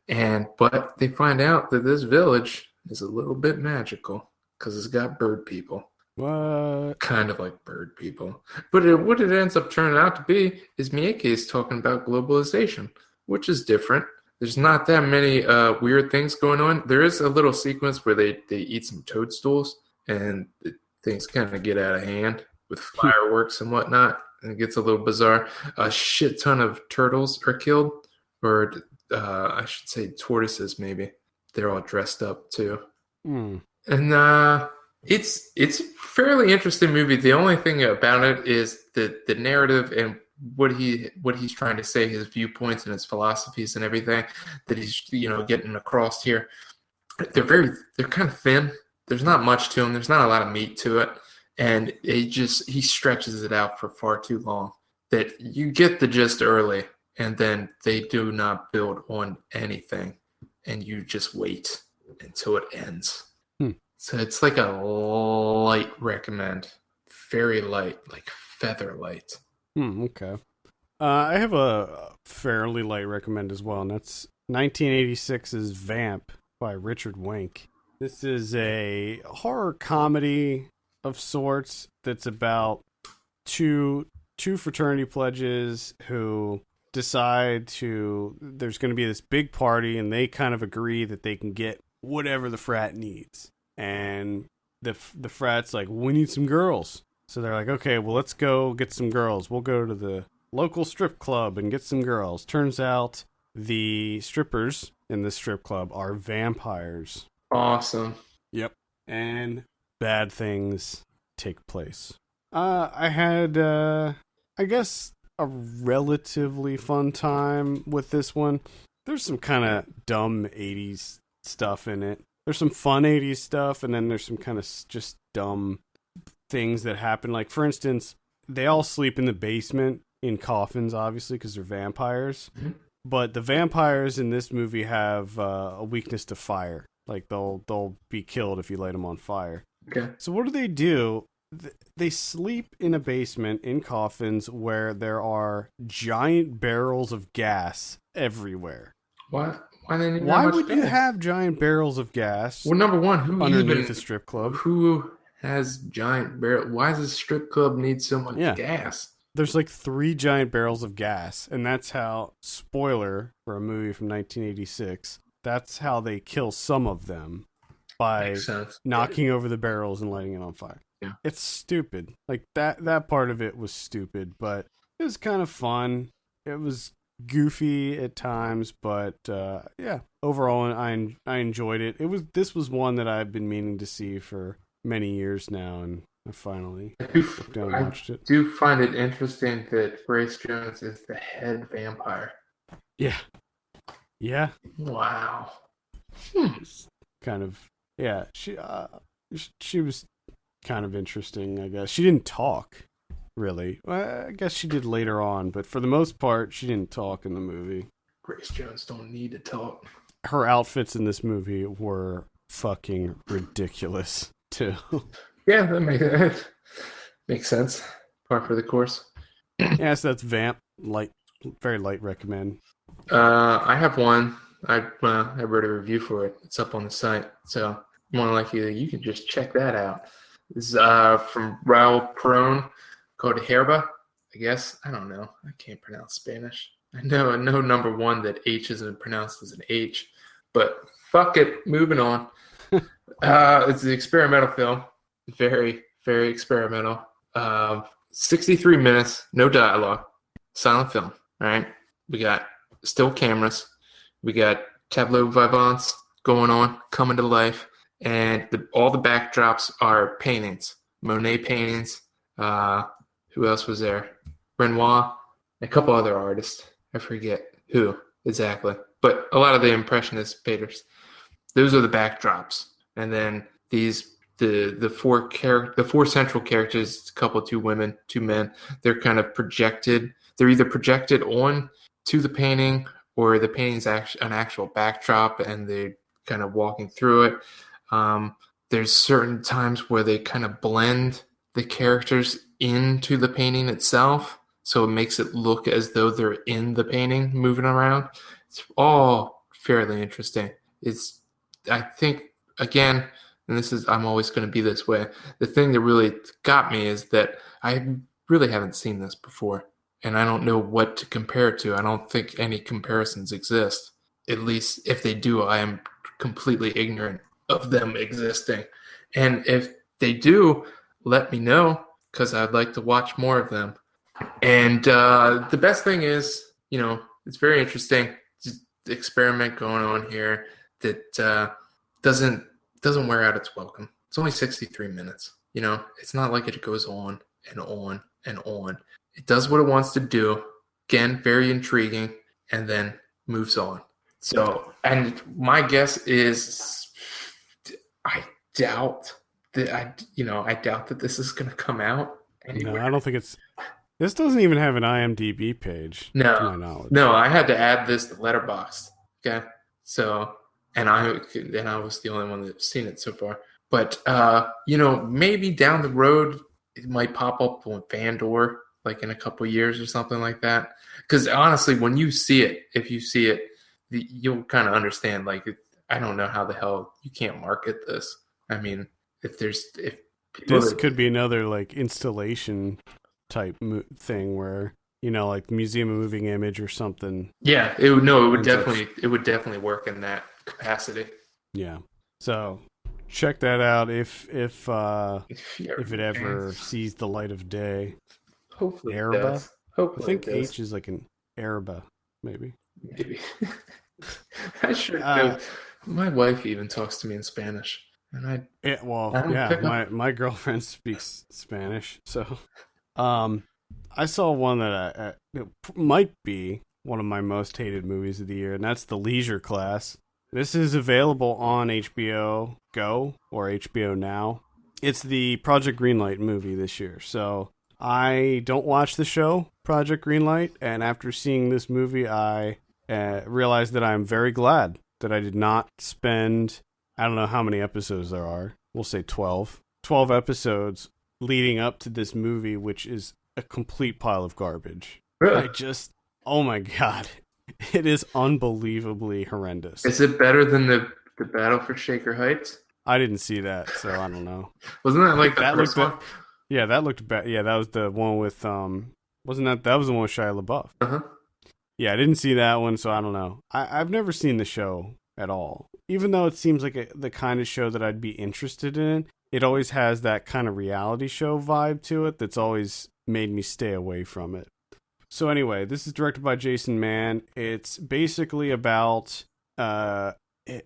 But they find out that this village is a little bit magical because it's got bird people. What? Kind of like bird people. But what it ends up turning out to be is Miyake is talking about globalization, which is different. There's not that many weird things going on. There is a little sequence where they eat some toadstools and things kind of get out of hand with fireworks and whatnot. And it gets a little bizarre. A shit ton of turtles are killed, or I should say tortoises maybe. They're all dressed up too. Mm. And it's a fairly interesting movie. The only thing about it is the narrative and what he's trying to say, his viewpoints and his philosophies and everything that he's getting across here. They're kind of thin. There's not much to them. There's not a lot of meat to it, and he stretches it out for far too long. That you get the gist early, and then they do not build on anything, and you just wait until it ends. So it's like a light recommend. Very light, like feather light. Okay. I have a fairly light recommend as well, and that's 1986's Vamp by Richard Wenk. This is a horror comedy of sorts that's about two fraternity pledges who decide there's going to be this big party, and they kind of agree that they can get whatever the frat needs. And the frat's like, we need some girls. So they're like, okay, well, let's go get some girls. We'll go to the local strip club and get some girls. Turns out the strippers in the strip club are vampires. Awesome. Yep. And bad things take place. I had, I guess, a relatively fun time with this one. There's some kind of dumb 80s stuff in it. There's some fun 80s stuff, and then there's some kind of just dumb things that happen. Like, for instance, they all sleep in the basement in coffins, obviously, because they're vampires. Mm-hmm. But the vampires in this movie have a weakness to fire. Like, they'll be killed if you light them on fire. Okay. So what do? They sleep in a basement in coffins where there are giant barrels of gas everywhere. What? Why would you have giant barrels of gas? Well, number one, who underneath a strip club? Who has giant barrels? Why does a strip club need so much gas? There's like 3 giant barrels of gas, and that's how, spoiler for a movie from 1986, that's how they kill some of them, by knocking over the barrels and lighting it on fire. Yeah. It's stupid. Like, that part of it was stupid, but it was kind of fun. It was goofy at times, but overall I enjoyed it. This was one that I've been meaning to see for many years now, and I finally watched it. I do find it interesting that Grace Jones is the head vampire. Yeah. Wow. Kind of. Yeah. She was kind of interesting, I guess. She didn't talk. Really. Well, I guess she did later on, but for the most part, she didn't talk in the movie. Grace Jones don't need to talk. Her outfits in this movie were fucking ridiculous, too. Yeah, that makes sense. Par for the course. Yes, that's Vamp. Very light recommend. I have one. I wrote a review for it. It's up on the site, so more likely you can just check that out. This is from Raul Peron, called Hierba, I guess. I don't know. I can't pronounce Spanish. I know number one that H isn't pronounced as an H, but fuck it. Moving on. It's an experimental film. Very, very experimental. 63 minutes, no dialogue, silent film. All right. We got still cameras. We got tableau vivants going on, coming to life. And all the backdrops are paintings, Monet paintings. Who else was there? Renoir, a couple other artists. I forget who exactly, but a lot of the impressionist painters. Those are the backdrops, and then these the four central characters, a couple, two women, two men. They're kind of projected. They're either projected on to the painting, or the painting's an actual backdrop, and they're kind of walking through it. There's certain times where they kind of blend the characters into the painting itself, so it makes it look as though they're in the painting, moving around. It's all fairly interesting. I think, again, and I'm always going to be this way, the thing that really got me is that I really haven't seen this before, and I don't know what to compare it to. I don't think any comparisons exist. At least if they do, I am completely ignorant of them existing. And if they do, let me know, because I'd like to watch more of them. And the best thing is, it's very interesting. Just experiment going on here that doesn't wear out its welcome. It's only 63 minutes. It's not like it goes on and on and on. It does what it wants to do. Again, very intriguing, and then moves on. So, and my guess is, I doubt that this is going to come out anywhere. No, I don't think it's. This doesn't even have an IMDb page. No, to my knowledge. No, I had to add this to Letterboxd. Okay, so and I was the only one that's seen it so far. But maybe down the road it might pop up on Fandor, like in a couple years or something like that. Because honestly, when you see it, if you see it, you'll kind of understand. Like, I don't know how the hell you can't market this. I mean, if this could be another like installation type thing where like Museum of Moving Image or something. Yeah, it would definitely work in that capacity. Yeah, so check that out if it ever sees the light of day. Hopefully, Hierba. It does. Hopefully, I think H is like an Hierba, maybe. I sure know. My wife even talks to me in Spanish. And my girlfriend speaks Spanish, so I saw one that it might be one of my most hated movies of the year, and that's The Leisure Class. This is available on HBO Go or HBO Now. It's the Project Greenlight movie this year, so I don't watch the show Project Greenlight, and after seeing this movie, I realized that I'm very glad that I did not spend, I don't know how many episodes there are. We'll say 12. 12 episodes leading up to this movie, which is a complete pile of garbage. Really? Oh my God. It is unbelievably horrendous. Is it better than the Battle for Shaker Heights? I didn't see that, so I don't know. Wasn't that like the first one? Yeah, that looked bad. Yeah, that was the one with, that was the one with Shia LaBeouf. Uh-huh. Yeah, I didn't see that one, so I don't know. I've never seen the show at all. Even though it seems like the kind of show that I'd be interested in, it always has that kind of reality show vibe to it that's always made me stay away from it. So anyway, this is directed by Jason Mann. It's basically about it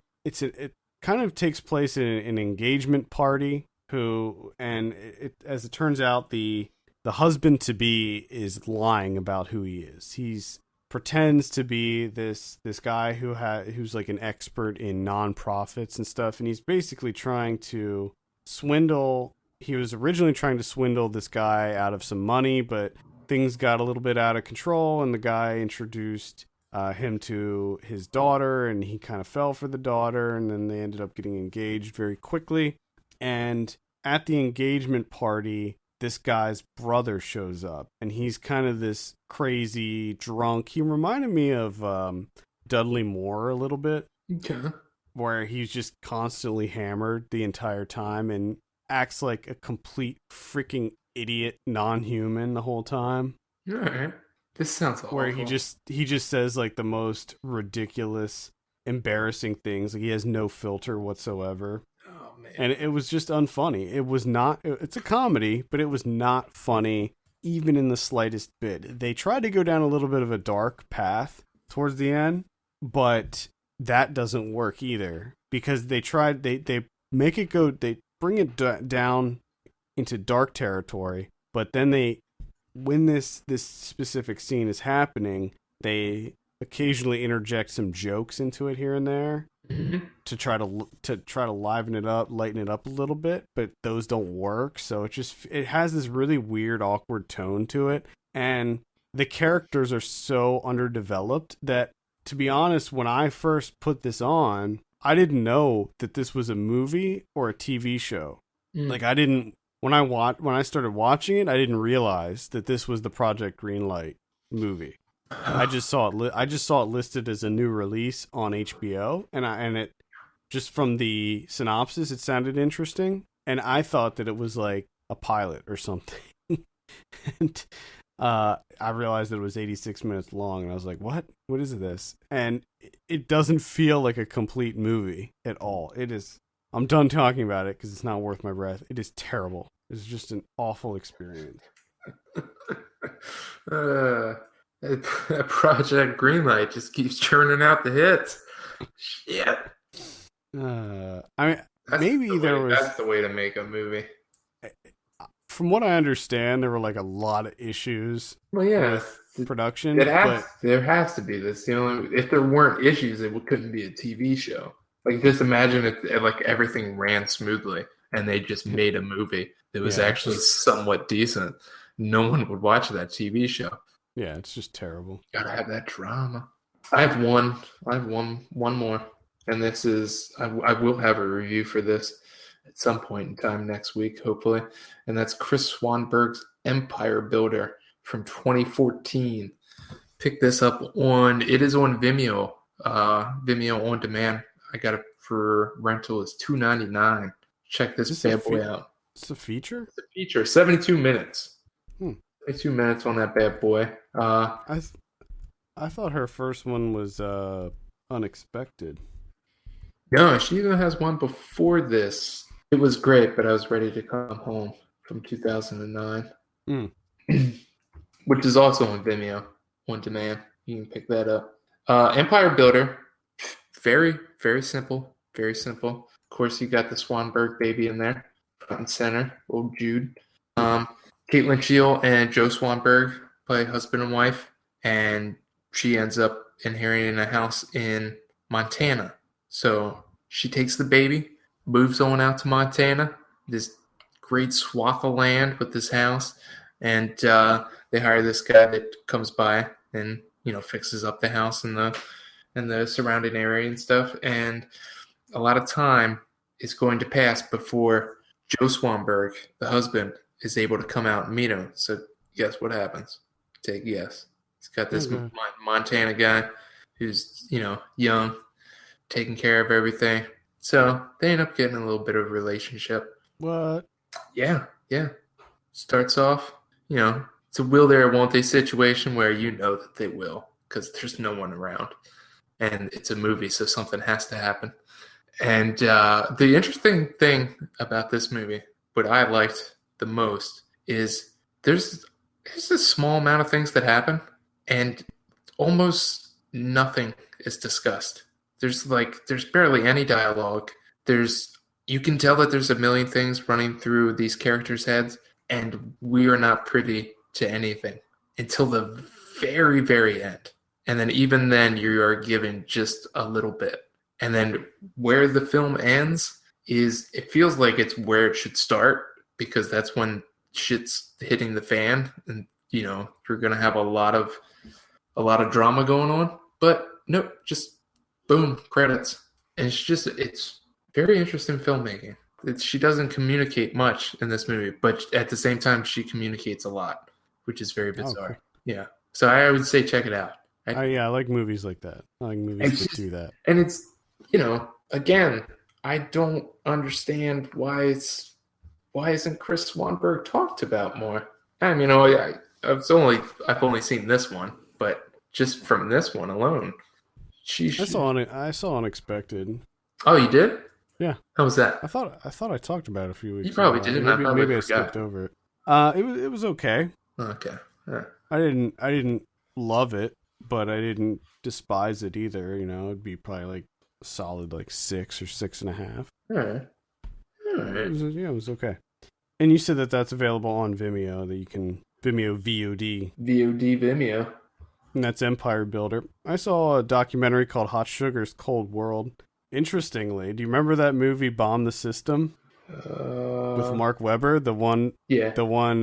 kind of takes place in an engagement party as it turns out, the husband to be is lying about who he is. He's pretends to be this guy who's like an expert in nonprofits and stuff, and he's basically trying to swindle. He was originally trying to swindle this guy out of some money, but things got a little bit out of control, and the guy introduced him to his daughter, and he kind of fell for the daughter, and then they ended up getting engaged very quickly. And at the engagement party, this guy's brother shows up, and he's kind of this crazy drunk. He reminded me of Dudley Moore a little bit. Okay. Where he's just constantly hammered the entire time and acts like a complete freaking idiot, non-human the whole time. All right. This sounds awful. Where he just says like the most ridiculous, embarrassing things. Like he has no filter whatsoever. Oh man. And it was just unfunny. It's a comedy, but it was not funny even in the slightest bit. They tried to go down a little bit of a dark path towards the end, but that doesn't work either, because they bring it down into dark territory, but then when this specific scene is happening, they occasionally interject some jokes into it here and there, to try to liven it up, lighten it up a little bit, but those don't work. So it has this really weird, awkward tone to it, and the characters are so underdeveloped that, to be honest, when I first put this on, I didn't know that this was a movie or a TV show. Like I didn't when I started watching it, I didn't realize that this was the Project Greenlight movie. I just saw it listed as a new release on HBO, and it just from the synopsis, it sounded interesting, and I thought that it was like a pilot or something. And I realized that it was 86 minutes long, and I was like, "What? What is this?" And it doesn't feel like a complete movie at all. It is. I'm done talking about it because it's not worth my breath. It is terrible. It's just an awful experience. Project Greenlight just keeps churning out the hits. Shit. I mean, that's the way to make a movie. From what I understand, there were like a lot of issues. Well, yeah, with production. There has to be. That's the only. If there weren't issues, it couldn't be a TV show. Like, just imagine if like everything ran smoothly and they just made a movie that was actually somewhat decent. No one would watch that TV show. Yeah, it's just terrible. Gotta have that drama. I have one more, and this is I will have a review for this at some point in time next week, hopefully. And that's Chris Swanberg's Empire Builder from 2014. Pick this up it is on Vimeo, Vimeo on demand. I got it for rental is $2.99. Check this bad boy out. It's a feature? It's a feature. 72 minutes. 72 minutes on that bad boy. I thought her first one was Unexpected. No, she even has one before this. It was great, but I was ready to come home from 2009. Which is also on Vimeo on demand. You can pick that up. Empire Builder. Very, very simple. Very simple. Of course, you got the Swanberg baby in there, front and center. Old Jude. Caitlin Scheel and Joe Swanberg play husband and wife, and she ends up inheriting a house in Montana. So she takes the baby, moves on out to Montana, this great swath of land with this house, and they hire this guy that comes by and fixes up the house and the surrounding area and stuff. And a lot of time is going to pass before Joe Swanberg, the husband, is able to come out and meet him. So guess what happens? Take a guess. He's got this Montana guy who's, young, taking care of everything. So they end up getting a little bit of a relationship. What? Yeah. Starts off, it's a will there, won't they situation where that they will because there's no one around. And it's a movie, so something has to happen. And the interesting thing about this movie, what I liked the most, is there's a small amount of things that happen, and almost nothing is discussed. There's barely any dialogue. You can tell that there's a million things running through these characters' heads, and we are not privy to anything until the very, very end. And then even then, you are given just a little bit. And then where the film ends it feels like it's where it should start, because that's when shit's hitting the fan, and you're gonna have a lot of drama going on. But nope, just boom, credits. And it's very interesting filmmaking. She doesn't communicate much in this movie, but at the same time, she communicates a lot, which is very bizarre. Okay. Yeah. So I would say check it out. I like movies like that. I like movies that do that. And it's, again, I don't understand why isn't Chris Swanberg talked about more? I've only seen this one, but just from this one alone, I saw Unexpected. Oh, you did? Yeah. How was that? I thought I talked about it a few weeks ago. You probably didn't. Maybe I skipped over it. It was okay. Okay. Yeah. I didn't love it, but I didn't despise it either. It'd be probably like a solid 6 or 6.5. All right. It was okay. And you said that that's available on Vimeo, that you can Vimeo VOD. VOD Vimeo. And that's Empire Builder. I saw a documentary called Hot Sugar's Cold World. interestingly, do you remember that movie Bomb the System with Mark Webber? The one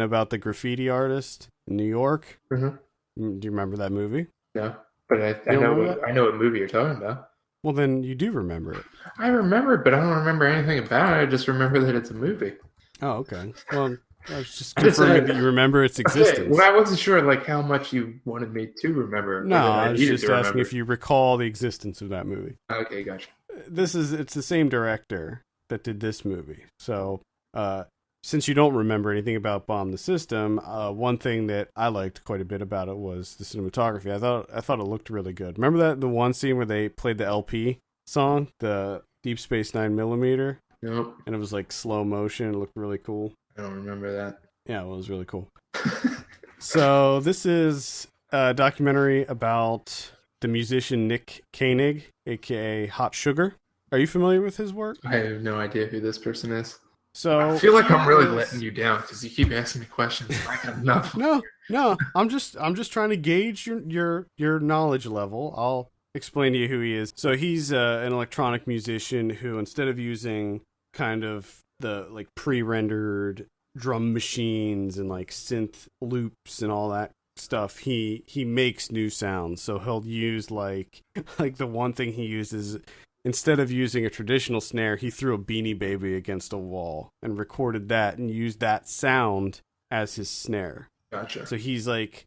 about the graffiti artist in New York? Mm-hmm. Do you remember that movie? No, but I know what movie you're talking about. Well, then you do remember it. I remember it, but I don't remember anything about it. I just remember that it's a movie. Oh, okay. Well, I was just confirming that you remember its existence. Okay. Well, I wasn't sure how much you wanted me to remember. No, I was just asking if you recall the existence of that movie. Okay, gotcha. It's the same director that did this movie. So, since you don't remember anything about Bomb the System, one thing that I liked quite a bit about it was the cinematography. I thought it looked really good. Remember the one scene where they played the LP song, the Deep Space 9mm? Nope. And it was like slow motion. It looked really cool. I don't remember that. Yeah, well, it was really cool. So this is a documentary about the musician Nick Koenig, a.k.a. Hot Sugar. Are you familiar with his work? I have no idea who this person is. So I feel like I'm really letting you down because you keep asking me questions. I got nothing. No. I'm just trying to gauge your knowledge level. I'll explain to you who he is. So he's an electronic musician who, instead of using kind of the like pre-rendered drum machines and like synth loops and all that stuff, he makes new sounds. So he'll use like the one thing he uses, instead of using a traditional snare, he threw a Beanie Baby against a wall and recorded that and used that sound as his snare. Gotcha. So he's like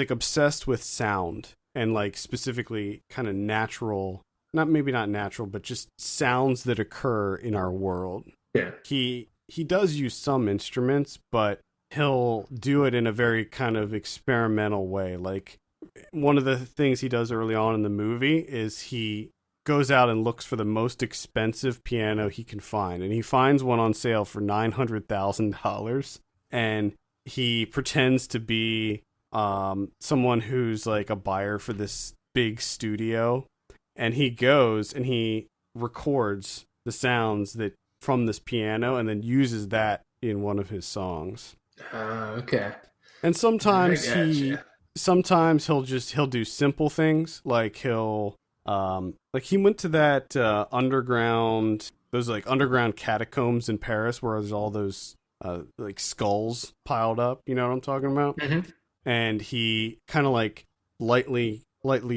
obsessed with sound, and like specifically kind of natural, not natural, but just sounds that occur in our world. Yeah. He does use some instruments, but he'll do it in a very kind of experimental way. Like, one of the things he does early on in the movie is he goes out and looks for the most expensive piano he can find, and he finds one on sale for $900,000, and he pretends to be someone who's like a buyer for this big studio, and he goes and he records the sounds that from this piano and then uses that in one of his songs. Okay. And sometimes he'll do simple things, like he'll like he went to that underground catacombs in Paris where there's all those like skulls piled up, you know what I'm talking about? Mm-hmm. And he kind of like lightly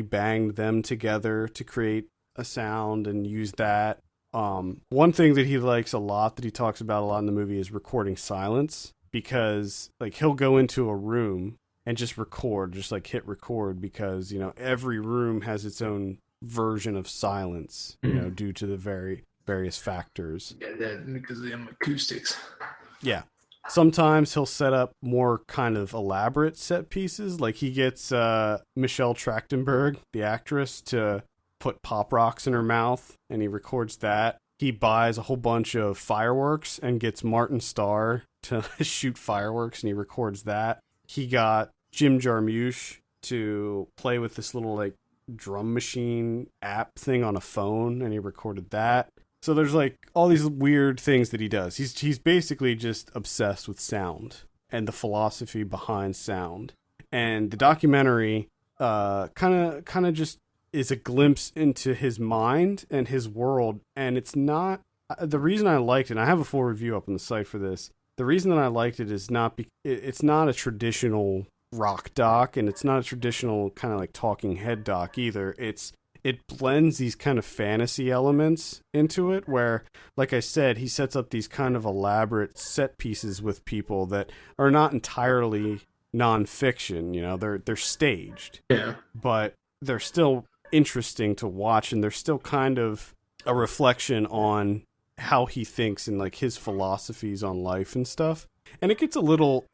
banged them together to create a sound and use that. One thing that he likes a lot, that he talks about a lot in the movie, is recording silence, because like he'll go into a room and just record, just like hit record, because, you know, every room has its own version of silence, you know, due to the various factors. Yeah, that because of them acoustics. Yeah. Sometimes he'll set up more kind of elaborate set pieces. Like he gets Michelle Trachtenberg, the actress, to put pop rocks in her mouth, and he records that. He buys a whole bunch of fireworks and gets Martin Starr to shoot fireworks, and he records that. He got Jim Jarmusch to play with this little like drum machine app thing on a phone, and he recorded that. So there's like all these weird things that he does. He's basically just obsessed with sound and the philosophy behind sound. And the documentary kind of just is a glimpse into his mind and his world. And it's not, the reason I liked it, and I have a full review up on the site for this. The reason that I liked it is it's not a traditional rock doc, and it's not a traditional kind of like talking head doc either. It blends these kind of fantasy elements into it, where, like I said, he sets up these kind of elaborate set pieces with people that are not entirely nonfiction. You know, they're staged, yeah, but they're still interesting to watch, and they're still kind of a reflection on how he thinks and like his philosophies on life and stuff. And it's a little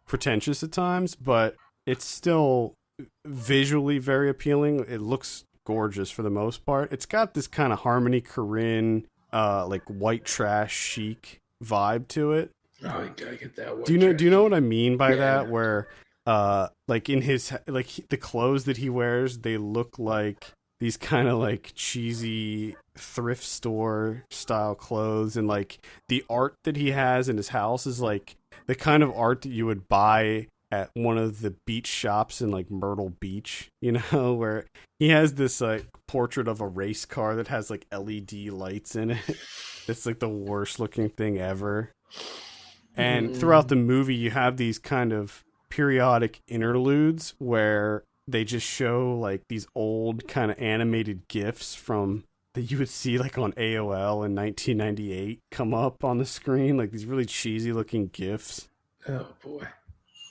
pretentious at times, but it's still visually very appealing. It looks gorgeous for the most part. It's got this kind of Harmony Korine, like white trash chic vibe to it. Oh, you gotta get that. Do you know what I mean by that? Where, like in his the clothes that he wears, they look like these kind of like cheesy thrift store style clothes, and like the art that he has in his house is like the kind of art that you would buy at one of the beach shops in like Myrtle Beach, where he has this like portrait of a race car that has like LED lights in it. It's like the worst looking thing ever. And throughout the movie, you have these kind of periodic interludes where they just show like these old kind of animated GIFs from that you would see like on AOL in 1998 come up on the screen, like these really cheesy looking GIFs. Oh boy.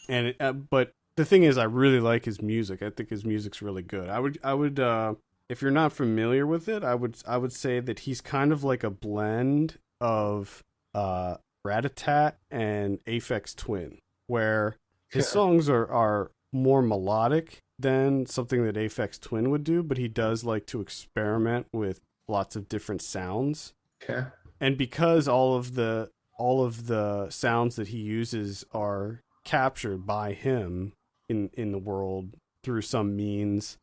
And but the thing is, I really like his music. I think his music's really good. I would if you're not familiar with it, I would say that he's kind of like a blend of Rat-a-Tat and Aphex Twin, where his songs are more melodic than something that Aphex Twin would do, but he does like to experiment with lots of different sounds. Okay. And because all of the sounds that he uses are captured by him in the world through some means,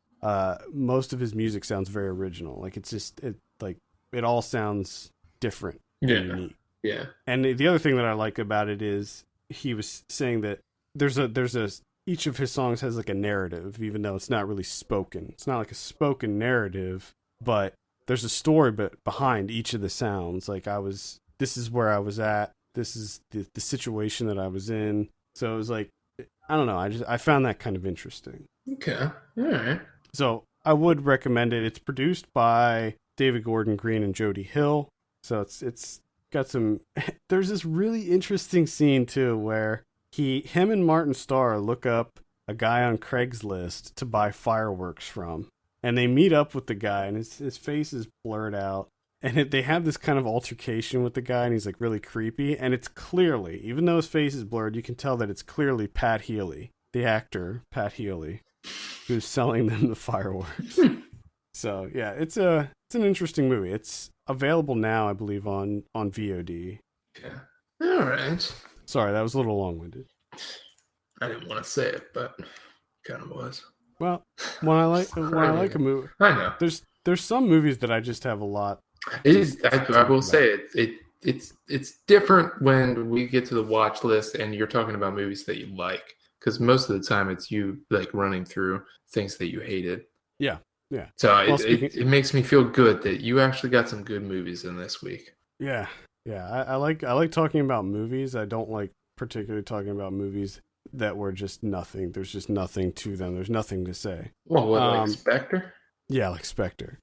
most of his music sounds very original. Like it all sounds different and unique. Yeah. And the other thing that I like about it is he was saying that there's each of his songs has like a narrative, even though it's not really spoken. It's not like a spoken narrative, but there's a story behind each of the sounds. Like this is where I was at. This is the situation that I was in. So it was like, I don't know. I found that kind of interesting. Okay. All right. So I would recommend it. It's produced by David Gordon Green and Jody Hill. So it's got some, there's this really interesting scene too, where him and Martin Starr look up a guy on Craigslist to buy fireworks from. And they meet up with the guy, and his face is blurred out. And they have this kind of altercation with the guy, and he's like really creepy. And it's clearly, even though his face is blurred, you can tell that it's clearly Pat Healy, the actor Pat Healy, who's selling them the fireworks. So yeah, it's an interesting movie. It's available now, I believe, on VOD. Okay. All right. Sorry, that was a little long-winded. I didn't want to say it, but kind of was. Well, when I like a movie, I know there's some movies that I just have a lot. It is. I will say it's different when we get to the watch list and you're talking about movies that you like, because most of the time it's you like running through things that you hated. Yeah, yeah. So it makes me feel good that you actually got some good movies in this week. Yeah, yeah. I like talking about movies. I don't like particularly talking about movies that were just nothing. There's just nothing to them. There's nothing to say. Well, what, like Spectre? Yeah, like Spectre.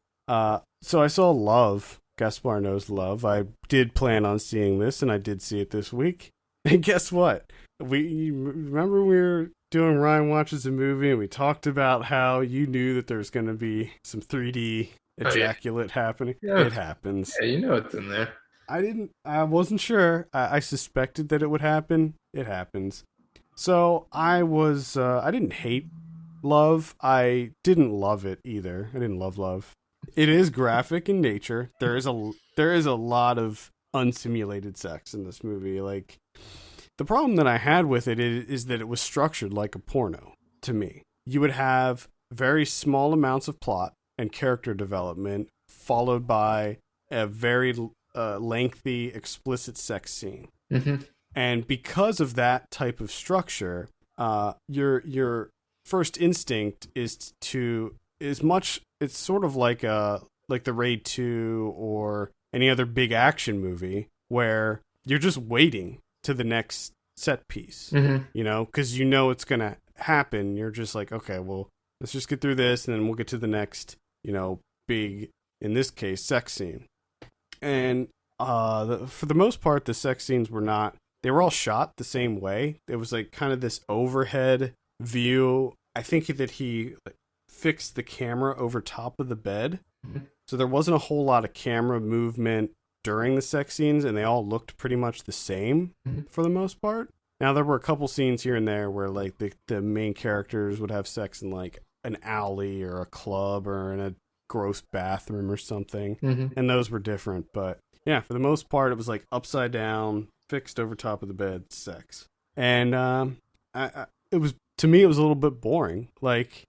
So I saw Love. Gaspar Noé's Love. I did plan on seeing this, and I did see it this week. And guess what? Remember we were doing Ryan Watches a Movie, and we talked about how you knew that there's going to be some 3D ejaculate happening. Yeah. It happens. Yeah, you know it's in there. I wasn't sure. I suspected that it would happen. It happens. So I didn't hate Love. I didn't love it either. I didn't love Love. It is graphic in nature. There is a lot of unsimulated sex in this movie. Like, the problem that I had with it is that it was structured like a porno to me. You would have very small amounts of plot and character development followed by a very lengthy, explicit sex scene. Mm-hmm. And because of that type of structure, your first instinct is it's sort of like the Raid 2 or any other big action movie where you're just waiting to the next set piece, because you know it's going to happen. You're just like, okay, well, let's just get through this and then we'll get to the next, big, in this case, sex scene. And for the most part, the sex scenes they were all shot the same way. It was like kind of this overhead view. I think that he fixed the camera over top of the bed. Mm-hmm. So there wasn't a whole lot of camera movement during the sex scenes, and they all looked pretty much the same for the most part. Now, there were a couple scenes here and there where like the main characters would have sex in like an alley or a club or in a gross bathroom or something. Mm-hmm. And those were different. But yeah, for the most part, it was like upside down, fixed over top of the bed sex. And it was, to me, it was a little bit boring. Like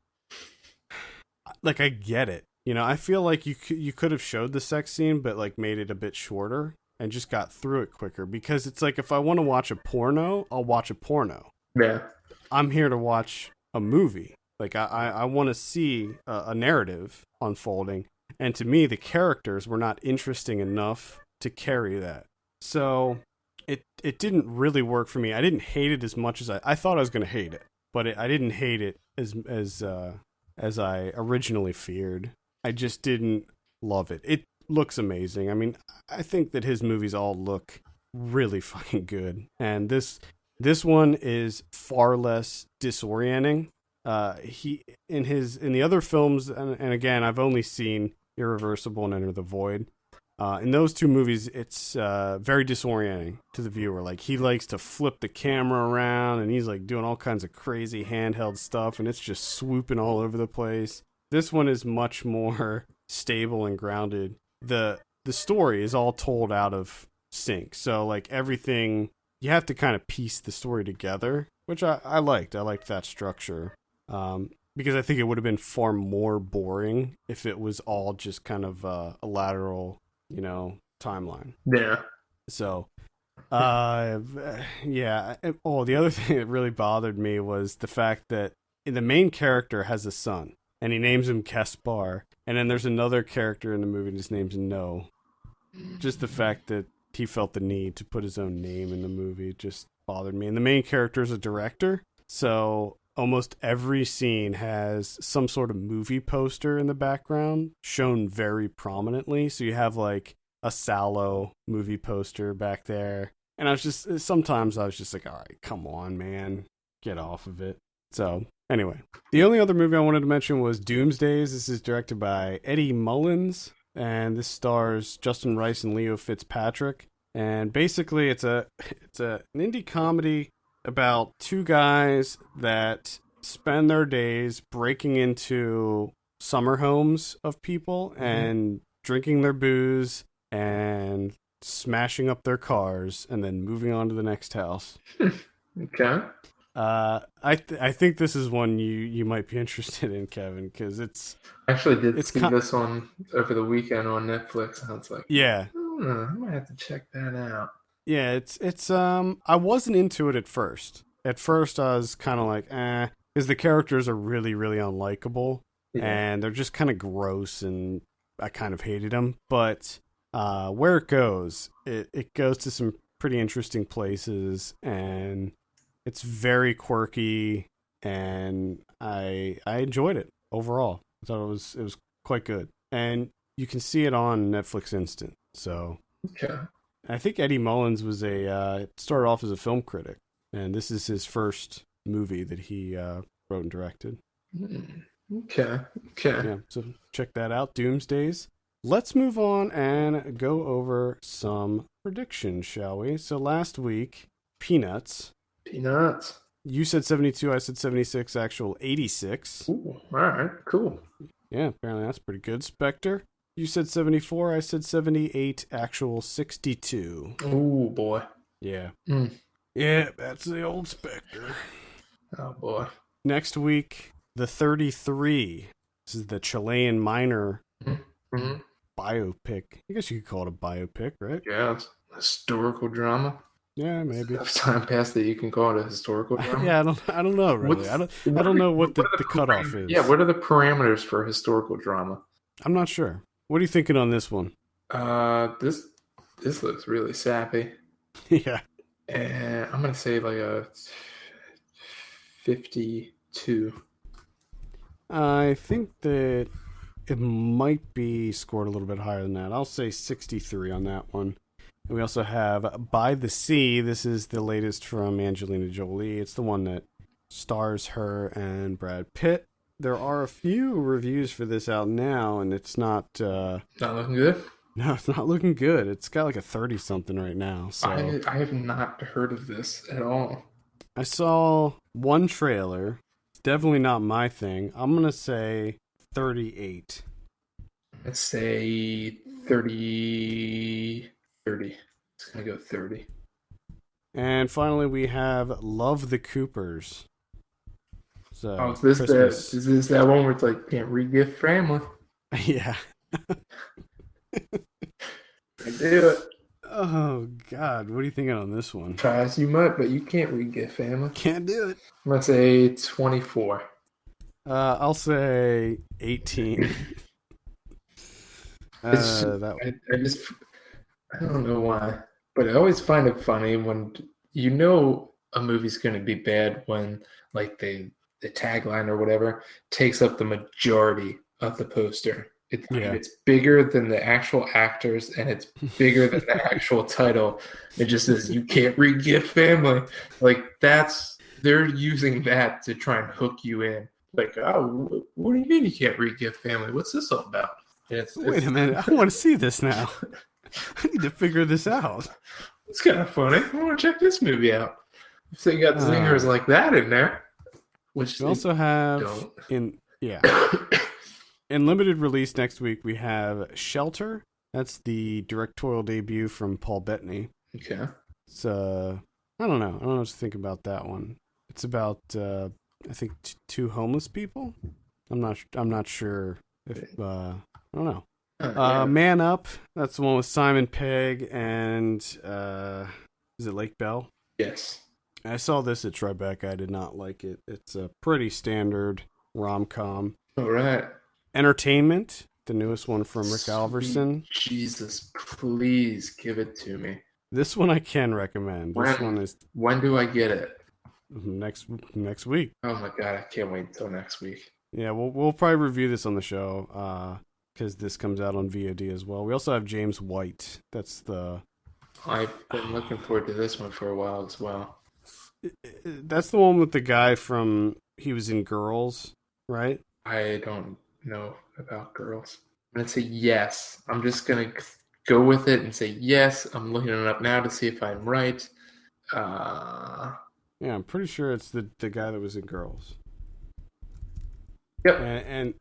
I get it. I feel like you could have showed the sex scene, but like made it a bit shorter and just got through it quicker. Because it's like, if I want to watch a porno, I'll watch a porno. Yeah. I'm here to watch a movie. Like, I want to see a narrative unfolding. And to me, the characters were not interesting enough to carry that. So it didn't really work for me. I didn't hate it as much as I thought I was going to hate it. But I didn't hate it as I originally feared. I just didn't love it. It looks amazing. I mean, I think that his movies all look really fucking good. And this one is far less disorienting. He in the other films, and again, I've only seen Irreversible and Enter the Void. In those two movies, it's very disorienting to the viewer. Like, he likes to flip the camera around, and he's like doing all kinds of crazy handheld stuff, and it's just swooping all over the place. This one is much more stable and grounded. The story is all told out of sync, so like everything, you have to kind of piece the story together, which I liked. I liked that structure. Because I think it would have been far more boring if it was all just kind of a lateral, timeline. Yeah. So, yeah. Oh, the other thing that really bothered me was the fact that the main character has a son, and he names him Caspar, and then there's another character in the movie his name's No. Just the fact that he felt the need to put his own name in the movie just bothered me. And the main character is a director, so almost every scene has some sort of movie poster in the background shown very prominently. So you have like a Sallow movie poster back there. And sometimes I was just like, all right, come on, man, get off of it. So anyway, the only other movie I wanted to mention was Doomsdays. This is directed by Eddie Mullins, and this stars Justin Rice and Leo Fitzpatrick. And basically it's an indie comedy about two guys that spend their days breaking into summer homes of people and drinking their booze and smashing up their cars and then moving on to the next house. Okay. I think this is one you might be interested in, Kevin, because I actually did see this one over the weekend on Netflix, and it's like, yeah, I might have to check that out. Yeah, it's I wasn't into it at first. At first I was kind of like, because the characters are really, really unlikable, and they're just kind of gross, and I kind of hated them. But where it goes to some pretty interesting places, and it's very quirky, and I enjoyed it overall. I thought it was quite good, and you can see it on Netflix Instant. So okay. I think Eddie Mullins was started off as a film critic, and this is his first movie that he wrote and directed. Okay. Yeah, so check that out, Doomsdays. Let's move on and go over some predictions, shall we? So last week, Peanuts. You said 72, I said 76, actual 86. Ooh, all right, cool. Yeah, apparently that's pretty good. Spectre. You said 74, I said 78, actual 62. Oh, boy. Yeah. Yeah, that's the old Spectre. Oh, boy. Next week, the 33. This is the Chilean miner biopic. I guess you could call it a biopic, right? Yeah, it's a historical drama. Yeah, maybe. Enough time passed that you can call it a historical drama. Yeah, I don't know, really. I don't know what the cutoff is. Yeah, what are the parameters for historical drama? I'm not sure. What are you thinking on this one? This looks really sappy. Yeah. And I'm gonna say like a 52. I think that it might be scored a little bit higher than that. I'll say 63 on that one. And we also have By the Sea. This is the latest from Angelina Jolie. It's the one that stars her and Brad Pitt. There are a few reviews for this out now, and it's not looking good. No, it's not looking good. It's got like a 30-something right now. So I have not heard of this at all. I saw one trailer. It's definitely not my thing. I'm gonna say 38. Let's say 30. It's gonna go 30. And finally, we have Love the Coopers. So, is this that one where it's like can't re-gift family? Yeah. I do it. Oh, God. What are you thinking on this one? Try as you might, but you can't re-gift family. Can't do it. I'm going to say 24. I'll say 18. It's just, I don't know why, but I always find it funny when a movie's going to be bad when like the tagline or whatever takes up the majority of the poster. It's bigger than the actual actors and it's bigger than the actual title. It just says you can't re-gift family. Like they're using that to try and hook you in. Like, oh, what do you mean you can't re-gift family? What's this all about? Wait a minute, I want to see this now. I need to figure this out. It's kind of funny. I want to check this movie out. If they got zingers like that in there, which we also have in limited release next week, we have Shelter. That's the directorial debut from Paul Bettany. Okay. It's I don't know what to think about that one. It's about I think two homeless people. I'm not sure if I don't know. Man Up. That's the one with Simon Pegg and is it Lake Bell? Yes. I saw this at Tribeca. I did not like it. It's a pretty standard rom-com. All right. Entertainment, the newest one from Rick Alverson. Jesus, please give it to me. This one I can recommend. When do I get it? Next week. Oh my god, I can't wait until next week. Yeah, we'll probably review this on the show because this comes out on VOD as well. We also have James White. I've been looking forward to this one for a while as well. That's the one with the guy he was in Girls, right? I don't know about Girls. I'm going to say yes. I'm just going to go with it and say yes. I'm looking it up now to see if I'm right. Yeah, I'm pretty sure it's the guy that was in Girls. Yep. And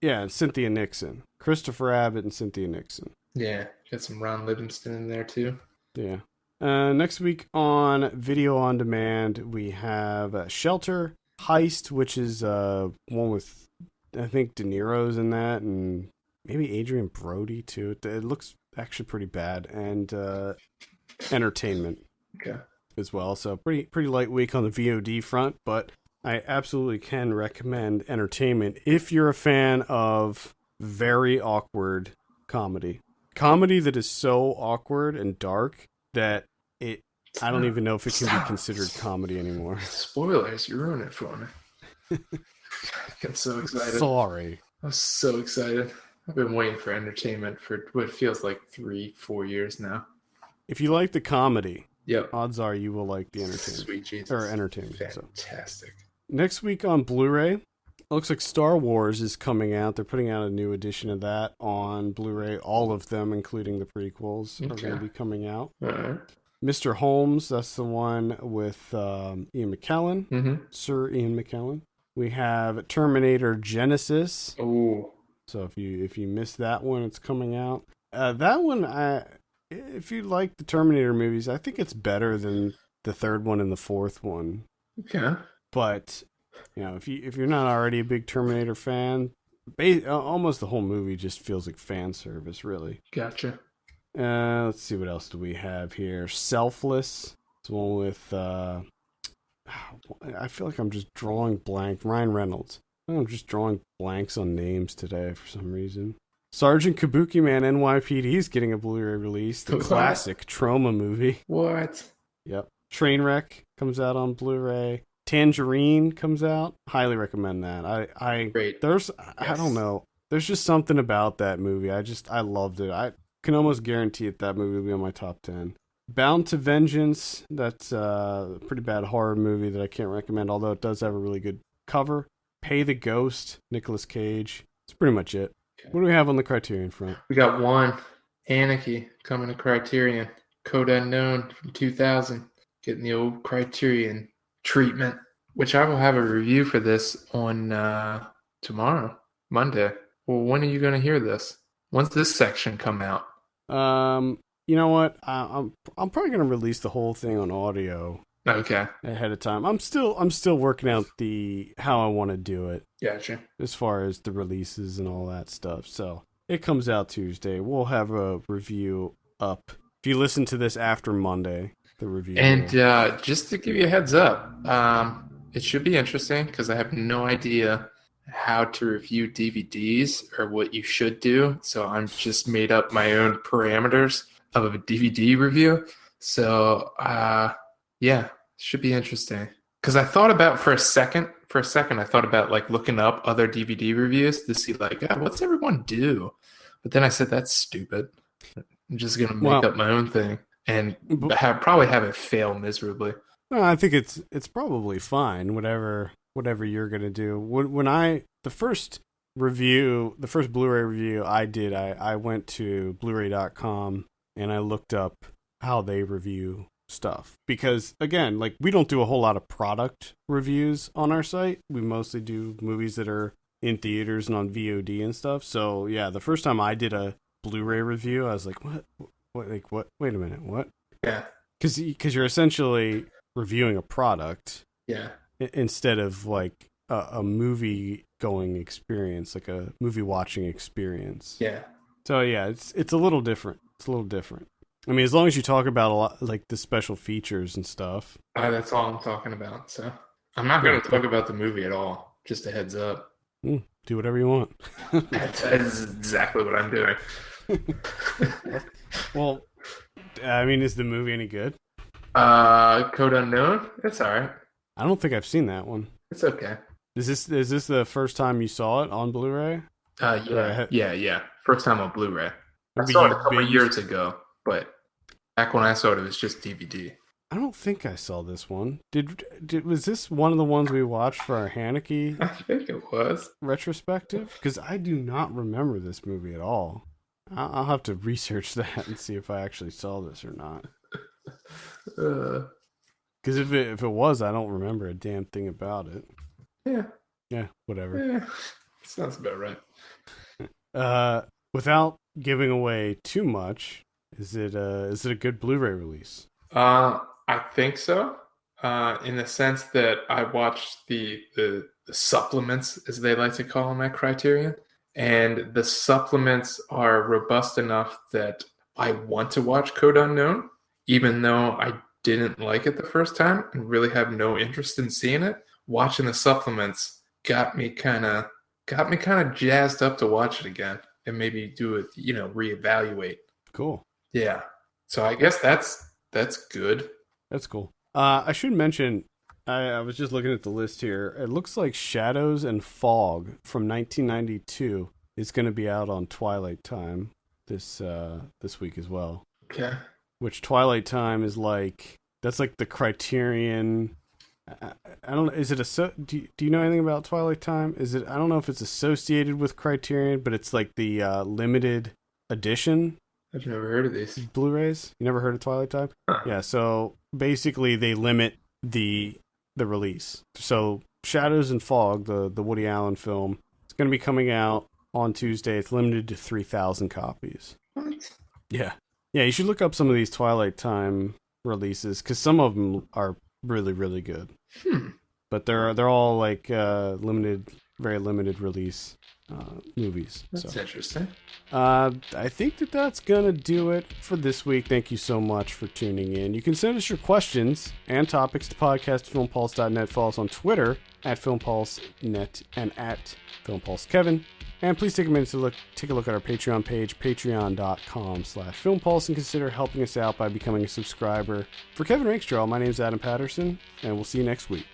yeah, Cynthia Nixon. Christopher Abbott and Cynthia Nixon. Yeah, got some Ron Livingston in there too. Yeah. Next week on Video on Demand, we have Shelter, Heist, which is one with, I think, De Niro's in that, and maybe Adrian Brody, too. It looks actually pretty bad. And Entertainment as well. So pretty light week on the VOD front, but I absolutely can recommend Entertainment if you're a fan of very awkward comedy. Comedy that is so awkward and dark that I don't even know if it can be considered comedy anymore. Spoilers, you ruined it for me. I'm so excited. Sorry. I'm so excited. I've been waiting for Entertainment for what feels like 3-4 years now. If you like the comedy, yep, odds are you will like the Entertainment. Sweet Jesus. Or Entertainment. Fantastic. So. Next week on Blu-ray, looks like Star Wars is coming out. They're putting out a new edition of that on Blu-ray. All of them, including the prequels, are going to be coming out. All right. Mr. Holmes, that's the one with Ian McKellen, Sir Ian McKellen. We have Terminator Genesis. Oh. So if you missed that one, it's coming out. That one, if you like the Terminator movies, I think it's better than the third one and the fourth one. Okay. But if you're not already a big Terminator fan, almost the whole movie just feels like fan service, really. Gotcha. Let's see, what else do we have here? Selfless. It's one with I feel like I'm just drawing blank. Ryan Reynolds. I'm just drawing blanks on names today for some reason. Sergeant Kabuki Man NYPD is getting a Blu-ray release. The classic Trauma movie. What? Yep. Trainwreck comes out on Blu-ray. Tangerine comes out. Highly recommend that. Great. I don't know. There's just something about that movie. I loved it. I can almost guarantee that movie will be on my top 10. Bound to Vengeance. That's a pretty bad horror movie that I can't recommend, although it does have a really good cover. Pay the Ghost, Nicolas Cage. That's pretty much it. Okay. What do we have on the Criterion front? We got one. Anarchy coming to Criterion. Code Unknown from 2000. Getting the old Criterion treatment, which I will have a review for this on tomorrow, Monday. Well, when are you going to hear this? When's this section come out? You know what? I'm probably going to release the whole thing on audio. Okay. Ahead of time. I'm still working out how I want to do it. Gotcha. As far as the releases and all that stuff. So it comes out Tuesday. We'll have a review up if you listen to this after Monday, the review. And just to give you a heads up, it should be interesting because I have no idea how to review DVDs or what you should do. So I'm just made up my own parameters of a DVD review. So yeah, should be interesting. Because I thought about for a second, I thought about like looking up other DVD reviews to see like, what's everyone do? But then I said, that's stupid. I'm just going to make up my own thing and probably have it fail miserably. No, I think it's probably fine, whatever you're going to do. When the first Blu-ray review I did, I went to Blu-ray.com and I looked up how they review stuff. Because, again, like, we don't do a whole lot of product reviews on our site. We mostly do movies that are in theaters and on VOD and stuff. So, yeah, the first time I did a Blu-ray review, I was like, what? What? Wait a minute, what? Yeah. Because you're essentially reviewing a product. Yeah. Instead of, like, a movie-going experience, like a movie-watching experience. Yeah. So, yeah, it's a little different. It's a little different. I mean, as long as you talk about a lot, like the special features and stuff. That's all I'm talking about. So I'm not going to talk about the movie at all. Just a heads up. Do whatever you want. That's exactly what I'm doing. Well, I mean, is the movie any good? Code Unknown? It's all right. I don't think I've seen that one. It's okay. Is this the first time you saw it on Blu-ray? Yeah. First time on Blu-ray. I saw it a couple years ago, but back when I saw it, it was just DVD. I don't think I saw this one. Was this one of the ones we watched for our Haneke? I think it was retrospective, because I do not remember this movie at all. I'll have to research that and see if I actually saw this or not. Because if it was, I don't remember a damn thing about it. Yeah, whatever. Yeah, sounds about right. Without giving away too much, is it a good Blu-ray release? I think so. In the sense that I watched the supplements, as they like to call them at Criterion, and the supplements are robust enough that I want to watch Code Unknown, even though I didn't like it the first time and really have no interest in seeing it. Watching the supplements got me kind of jazzed up to watch it again and maybe do it, reevaluate. Cool. Yeah. So I guess that's good. That's cool. I should mention, I was just looking at the list here. It looks like Shadows and Fog from 1992 is going to be out on Twilight Time this week as well. Okay. Which Twilight Time is that's like the Criterion. I don't know. Is it do you know anything about Twilight Time? I don't know if it's associated with Criterion, but it's like the limited edition. I've never heard of these Blu-rays. You never heard of Twilight Time? Huh. Yeah. So basically, they limit the release. So Shadows and Fog, the Woody Allen film, it's going to be coming out on Tuesday. It's limited to 3,000 copies. What? Yeah. Yeah. You should look up some of these Twilight Time releases because some of them are really, really good. But they're all like very limited release movies. That's interesting. I think that's gonna do it for this week. Thank you so much for tuning in. You can send us your questions and topics to podcast@filmpulse.net. Follow us on Twitter @filmpulsenet and @filmpulsekevin. And please take a minute to take a look at our Patreon page, patreon.com/filmpulse, and consider helping us out by becoming a subscriber. For Kevin Rakestraw, my name is Adam Patterson, and we'll see you next week.